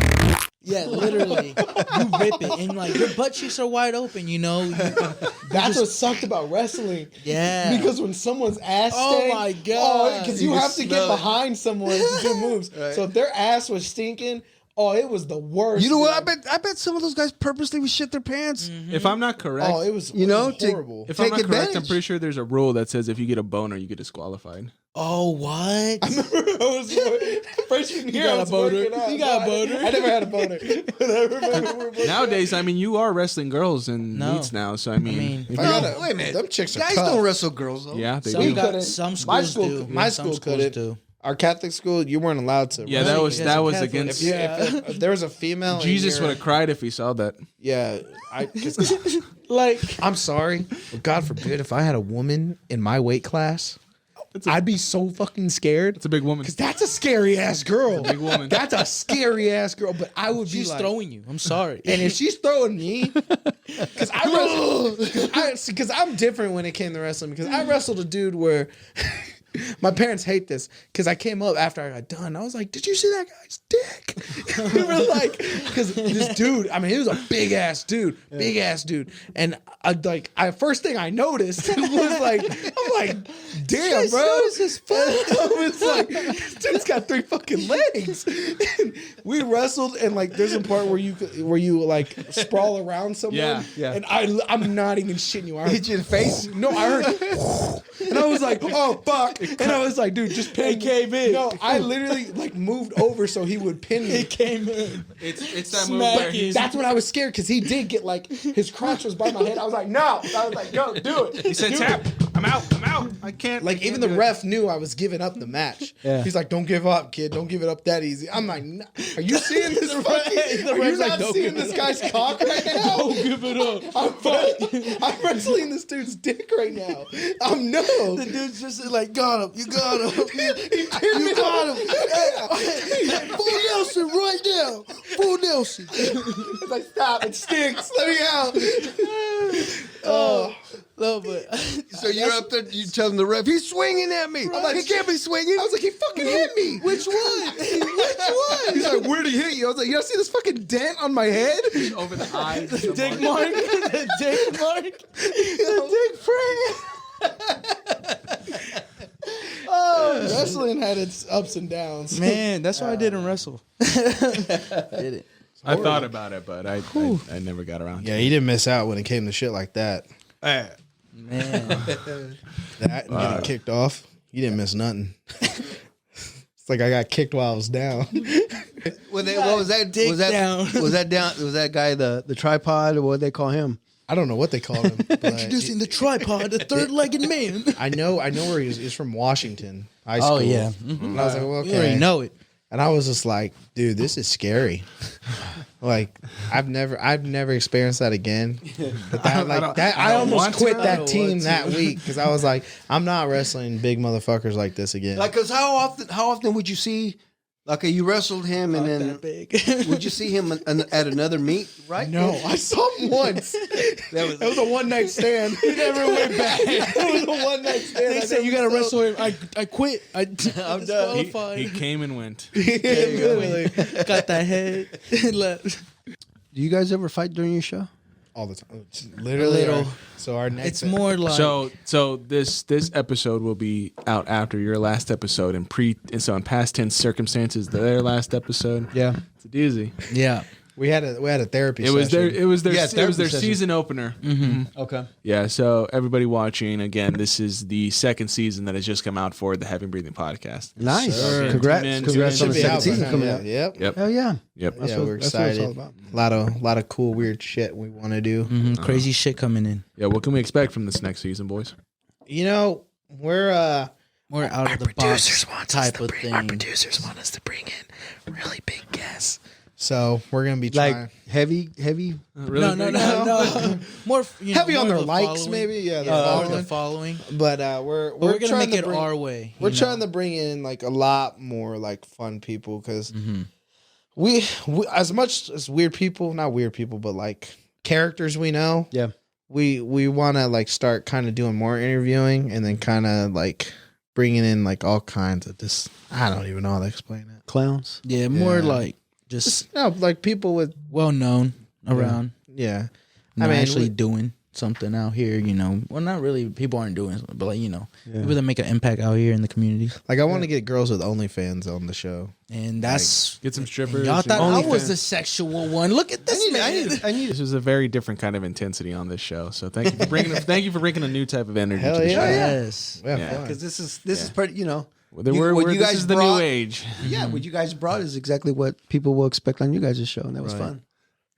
yeah, literally, you rip it and like your butt cheeks are wide open. You know, That's what sucked about wrestling. yeah. Because when someone's ass Oh stank, my God. because You you can have to get smell it. behind someone to do moves. Right. So if their ass was stinking, it was the worst. You know what? man. I bet some of those guys purposely would shit their pants. If I'm not correct, Oh, it was You know, it was horrible. if I'm take not correct, I'm advantage. pretty sure there's a rule that says if you get a boner, you get disqualified. Oh what? Freshman year, got I a was boner? working out. You got a No, boner? I never had a boner. But I remember we were working Nowadays, I mean, you are wrestling girls in No. meets now, so I mean, out. I No, gotta- wait a minute. Them chicks are Guys tough. don't wrestle girls though. yeah, they Some, do. couldn't- some My schools school, do. my Some school schools couldn't. do. Our Catholic school, you weren't allowed to. Yeah, wrestle. that was Catholic. against. If there was a female, in Jesus your- would have cried if he saw that. Yeah, Like I'm sorry, but God forbid if I had a woman in my weight class, I'd be so fucking scared. It's a big woman. Because that's a scary ass girl. big woman. That's a scary ass girl. But I would she's be like, throwing you. I'm sorry. and if she's throwing me, because I'm different when it came to wrestling. Because I wrestled a dude where my parents hate this. Because I came up after I got done. I was like, "Did you see that guy's dick?" We were like, because this dude, I mean, he was a big ass dude, and first thing I noticed was like, I'm like, damn, bro. I was like, this dude's got 3 fucking legs. And we wrestled, and like, there's a part where you like sprawl around someone. Yeah. And I'm not even shitting you. I heard, Hit you in the face. no, I heard, and I was like, oh fuck, and I was like, dude, just pin me. No, I literally like moved over so he would pin me. came in. It's that move Smack where you. That's when I was scared because he did get like his crotch was by my head. I was like, no. I was like, go do it. he said, Do "Tap, it." I'm out. I can't." Like I even can't the do it." ref knew I was giving up the match. Yeah. He's like, don't give up, kid. Don't give it up that easy. I'm like, nah. Are you seeing this fucking? Are you ref's like, not "Don't seeing give this guy's cock right now? Don't give it up. I'm wrestling this dude's dick right now. I'm no. The dude's just like, got him. You got him. You got him. Full Nelson right now. Full Nelson. It's like, stop. It stinks. Let me out. No, but So you're up there, you telling the ref, he's swinging at me. like, he can't be swinging. I was like, he fucking hit me. Which one? Which one? He's like, where did he hit you? I was like, you don't see this fucking dent on my head? over the eyes. dick mark. The dick mark. The dick print. Oh, wrestling had its ups and downs. Man, that's why I didn't wrestle. Did it? I thought about it, but I never got around. Yeah, he didn't miss out when it came to shit like that. Man. That and getting kicked off, you didn't miss nothing. It's like I got kicked while I was down. What was that? Dick Was that down. was that down? Was that guy the tripod or what they call him? I don't know what they called him. But Introducing the tripod, the third-legged man. I know where he is. He's from Washington High School. Oh yeah, And I was like, well, you already okay. know it. And I was just like, dude, this is scary. Like, I've never experienced that again. But that, I don't almost want quit to. I that don't team want to. that week because I was like, I'm not wrestling big motherfuckers like this again. Like, cause how often would you see Okay, you wrestled him, and then that big. would you see him at another meet? Right? No, I saw him once. That was a one night stand. He never went back. It was a one night stand. They said you gotta wrestle him. I quit. I'm disqualified. He came and went. Got that head. Left. Do you guys ever fight during your show? All the time. Literally. little. So our next. It's more like So this episode will be out after your last episode, and so in past tense circumstances, their last episode. Yeah. It's a doozy. yeah. we had a therapy. It was session. their therapy session. season opener. Okay. Yeah. So everybody watching, again, this is the second season that has just come out for the Heavy Breathing podcast. Nice. Sure. Congrats. Tune in, Congrats tune on in. the Should be second out season by coming now. out. Yep. Yep. Hell yeah. Yep. Yeah, we're That's what it's excited. all about. Lot of cool weird shit we want to do. Crazy shit coming in. Yeah. What can we expect from this next season, boys? You know, we're More out of the box type of thing. producers want us to bring in really big guests. So we're gonna be trying Like heavy. Really? No. More heavy on more their the likes, following. maybe. Yeah, More the the following. but we're We're gonna trying make it to bring, our way. We're trying to bring in like a lot more like fun people because we as much as weird people, not weird people, but like characters we know. Yeah. We want to like start kind of doing more interviewing and then kind of like bringing in like all kinds of this. I don't even know how to explain it. Clowns. Yeah, more Yeah. like just No, like people with well known around. yeah. I mean, actually we- doing something out here. Well, not really. People aren't doing something, but like people that make an impact out here in the community. Like I want to get girls with OnlyFans on the show. And that's Get some strippers. y'all thought I was OnlyFans. the sexual one. Look at this man. I need This was a very different kind of intensity on this show. So thank you for bringing a new type of energy Hell to the yeah. show. Yes. Yeah, Yeah. fun. because this is pretty. What you this guys is the brought- new age. Yeah, what you guys brought is exactly what people will expect on you guys' show, and that was Right. fun.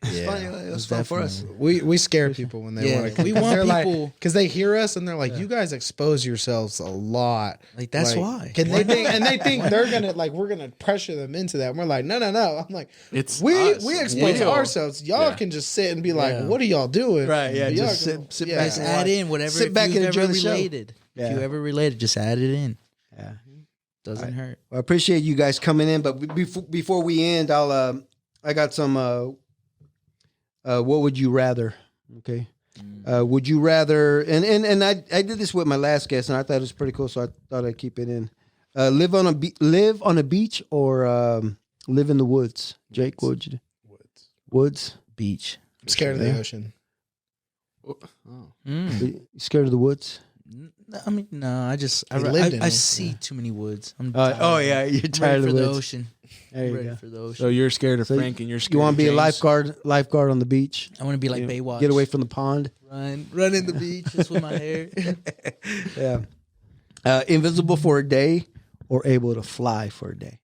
It Yeah. was fun. It was fun for us. We scare people when they Yeah, want to come. we want people- because they hear us and they're like, "You guys expose yourselves a lot." Like, that's Like, why. Can they think? And they think they're gonna like we're gonna pressure them into that. And we're like, no. I'm like, It's we us. expose Yeah. ourselves. Y'all Yeah. can just sit and be like, Yeah. "What are y'all doing?" Right, yeah, Y'all just can- sit yeah. back Just add in whatever. Sit if back you've and enjoy ever the show. related. Yeah. If you ever related, just add it in. Yeah. Doesn't hurt. Well, I appreciate you guys coming in, but before we end, I got some. What would you rather? Okay. Would you rather? And I did this with my last guest, and I thought it was pretty cool, so I thought I'd keep it in. Live on a beach or live in the woods. Jake, what would you do? Woods. Beach. I'm scared of the ocean. You scared of the woods? I mean, no. I just He lived in I them. see too many woods. I'm Oh yeah, you're I'm tired ready of for the the woods. ocean. There you Ready go. for the ocean. So you're scared of So Frank and you're scared You want of to be a James. lifeguard on the beach? I want to be like You know, Baywatch. Get away from the pond. Run in the beach just with my hair. Yeah. Invisible for a day or able to fly for a day.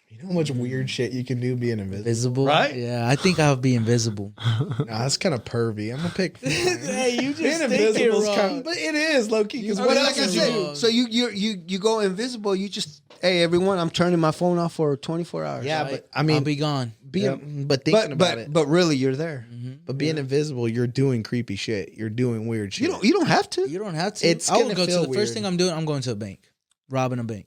You know how much weird shit you can do being invisible. Invisible, Right? Yeah, I think I'll be invisible. Nah, that's kind of pervy. I'm gonna pick. Hey, you just Being invisible is kind of, but it is low key. Because But what like else I would you said, do? so you go invisible. You just everyone. I'm turning my phone off for 24 hours. Yeah, Right? but I mean, I'll be gone. but thinking about it. but really, you're there. But being invisible, you're doing creepy shit. You're doing weird shit. You don't have to. You don't have to. It's I would gonna go to feel the first weird. thing I'm doing. I'm going to a bank, robbing a bank.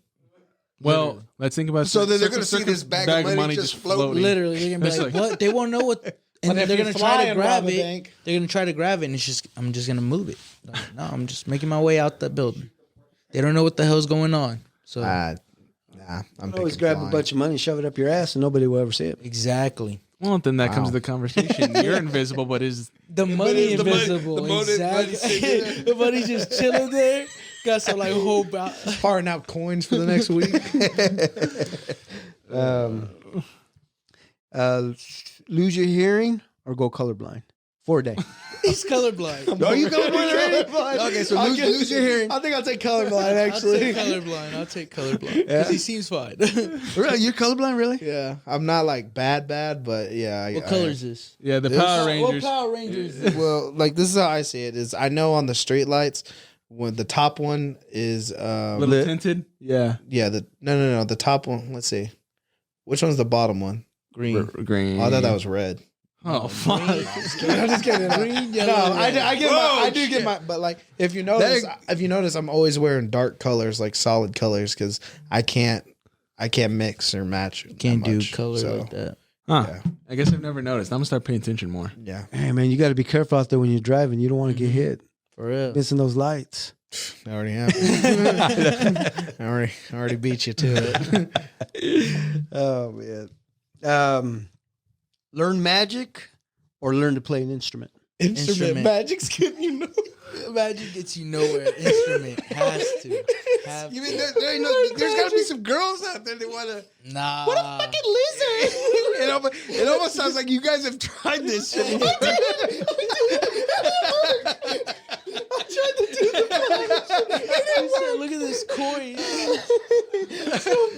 Well, let's think about So they're circum- gonna see this bag of money just floating. floating. Literally, they're gonna be like, "What?" They won't know what, and But if they're you gonna fly try to and grab rob a it. bank- They're gonna try to grab it, and I'm just gonna move it. No, I'm just making my way out that building. They don't know what the hell's going on. So Nah, I'm Always picking grab flying. a bunch of money, shove it up your ass, and nobody will ever see it. exactly. Well, then that comes to the conversation. You're invisible, but is The money is the money- invisible. the money- exactly. money's sitting there. The money's just chilling there. Got some like whole Parting out coins for the next week. Lose your hearing or go colorblind for a day. He's colorblind. Are you colorblind already? Okay, so lose your hearing. I think I'll take colorblind. I'll Actually, take colorblind. I'll take colorblind because he seems fine. Really, you're colorblind, really? yeah, I'm not like bad, but yeah. What color is this? yeah the This- Power Rangers. What Power Rangers? Is Well, like this is how I see it. Is I know on the street lights when the top one is Little Lit. tinted. Yeah. yeah no the top one. Let's see, which one's the bottom one? green. Green. Oh, I thought that was red. Oh fuck. I'm just kidding. Green, No, yellow, I red. get my, I do get my, but like if you notice, That- I'm always wearing dark colors, like solid colors, because I can't I can't mix or match. Can't that do much, color so, like that. Huh. Yeah. I guess I've never noticed. I'm gonna start paying attention more. Yeah. Hey man, you got to be careful out there when you're driving. You don't want to get hit, For real. missing those lights. I already have. I already beat you to it. Oh man. Learn magic or learn to play an instrument. Instrument. Magic's getting you know. Magic gets you nowhere. Instrument has to. You mean there's got to be some girls out there that want to. Nah. What a fucking loser! It almost sounds like you guys have tried this shit. Look at this coin.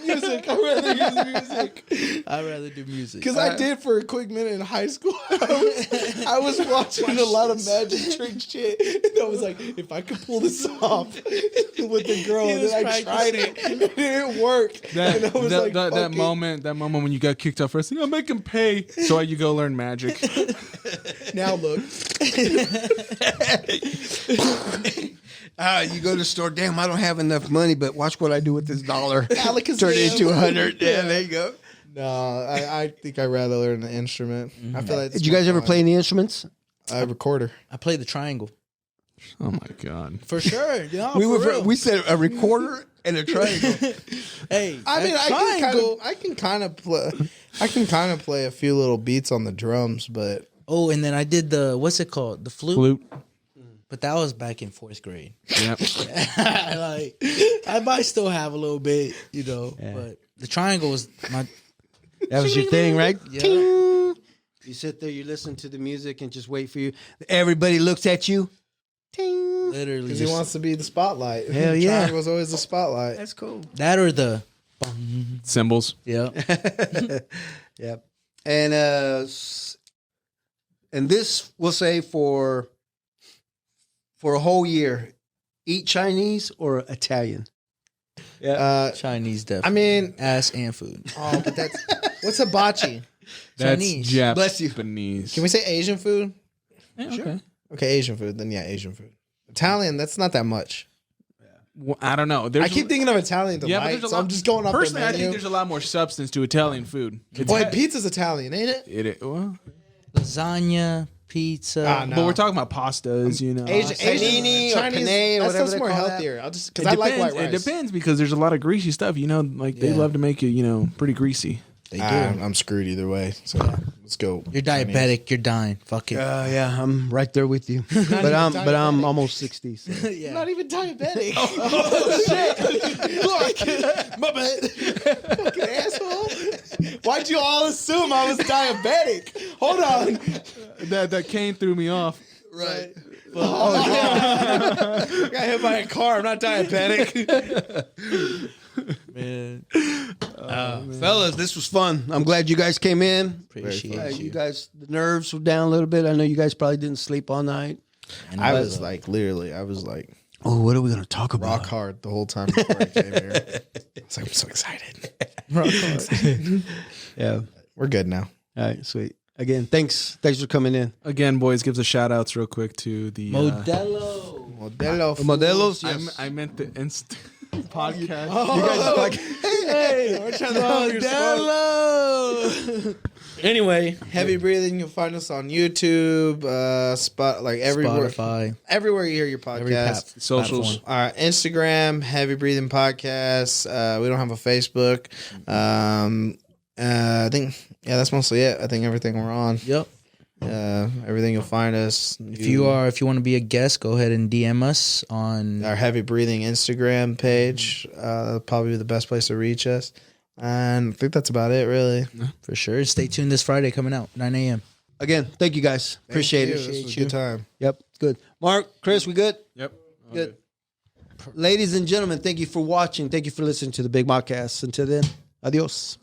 Music. I'd rather use music. I'd rather do music. Because I did for a quick minute in high school. I was watching a lot of magic trick shit. And I was like, if I could pull this off with the girl, then I tried it. It didn't work. And I was like, That moment when you got kicked off first, I'll make him pay. So you go learn magic. now look. You go to the store. Damn, I don't have enough money, but watch what I do with this dollar. Alakazam. Turn it into 100. Yeah, there you go. No, I think I'd rather learn an instrument. I feel like Did you guys ever play any instruments? a recorder? I played the triangle. Oh my god. For sure. Yeah, We said a recorder and a triangle. Hey, I mean, triangle. I can kind of play a few little beats on the drums, but Oh, and then I did what's it called? The flute. But that was back in 4th grade. Yep. Like, I might still have a little bit, but the triangle was my. That was your thing, right? Yeah. Ting. You sit there, you listen to the music, and just wait for you. Everybody looks at you. Ting. Literally. because he wants to be the spotlight. Hell yeah. Triangle's always the spotlight. That's cool. That or the. Symbols. Yeah. Yep. And this we'll say for a whole year, eat Chinese or Italian. Yeah. Chinese definitely. I mean, ass and food. oh, but that's what's hibachi? That's Chinese. Japanese. Bless you. Can we say Asian food? Yeah, okay. Okay, Asian food. Then yeah, Asian food. Italian, that's not that much. Well, I don't know. I keep thinking of Italian delight, there's a so lot- I'm just going off Personally, the I menu. think there's a lot more substance to Italian food. Boy, pizza's Italian, ain't it? Well, Lasagna, pizza. No. but we're talking about pastas, Asian, Panini or Chinese, penne or whatever that's they more call that. healthier. I'll just because It I like depends. white rice. It depends because there's a lot of greasy stuff. Like they Yeah. love to make it, pretty greasy. They do. I'm screwed either way. So let's go. You're diabetic. You're dying. Fuck it. Yeah, I'm right there with you. but I'm almost 60. So. I'm not even diabetic. Oh shit! Look, my bad. Fucking asshole. Why'd you all assume I was diabetic? Hold on. That cane threw me off. Right. I got hit by a car. I'm not diabetic. Man. Fellas, this was fun. I'm glad you guys came in. Appreciate You you. guys, the nerves were down a little bit. I know you guys probably didn't sleep all night. And I was like, Oh, what are we going to talk about? rock hard the whole time before I came here. It's like, I'm so excited. Yeah. We're good now. All right, sweet. Again, thanks for coming in. Again, boys, gives a shout outs real quick to the Modelo. Modelos, yes. I meant the podcast. You guys like, Hey, we're trying to help your smoke. Modelo. Anyway, heavy breathing. You'll find us on YouTube, everywhere, Spotify. everywhere you hear your podcast. Socials. Instagram, Heavy Breathing Podcast. We don't have a Facebook. I think that's mostly it. I think everything we're on. Yep. Everything you'll find us. If you want to be a guest, go ahead and DM us on our Heavy Breathing Instagram page, probably the best place to reach us. And I think that's about it, really. for sure. Stay tuned this Friday coming out 9 a.m. again, thank you guys. Appreciate Thank it. you. This was a good time. Yep, good. Mark, Chris, we good? Yep. Good. Ladies and gentlemen, thank you for watching. Thank you for listening to the Big Podcast. Until then, adios.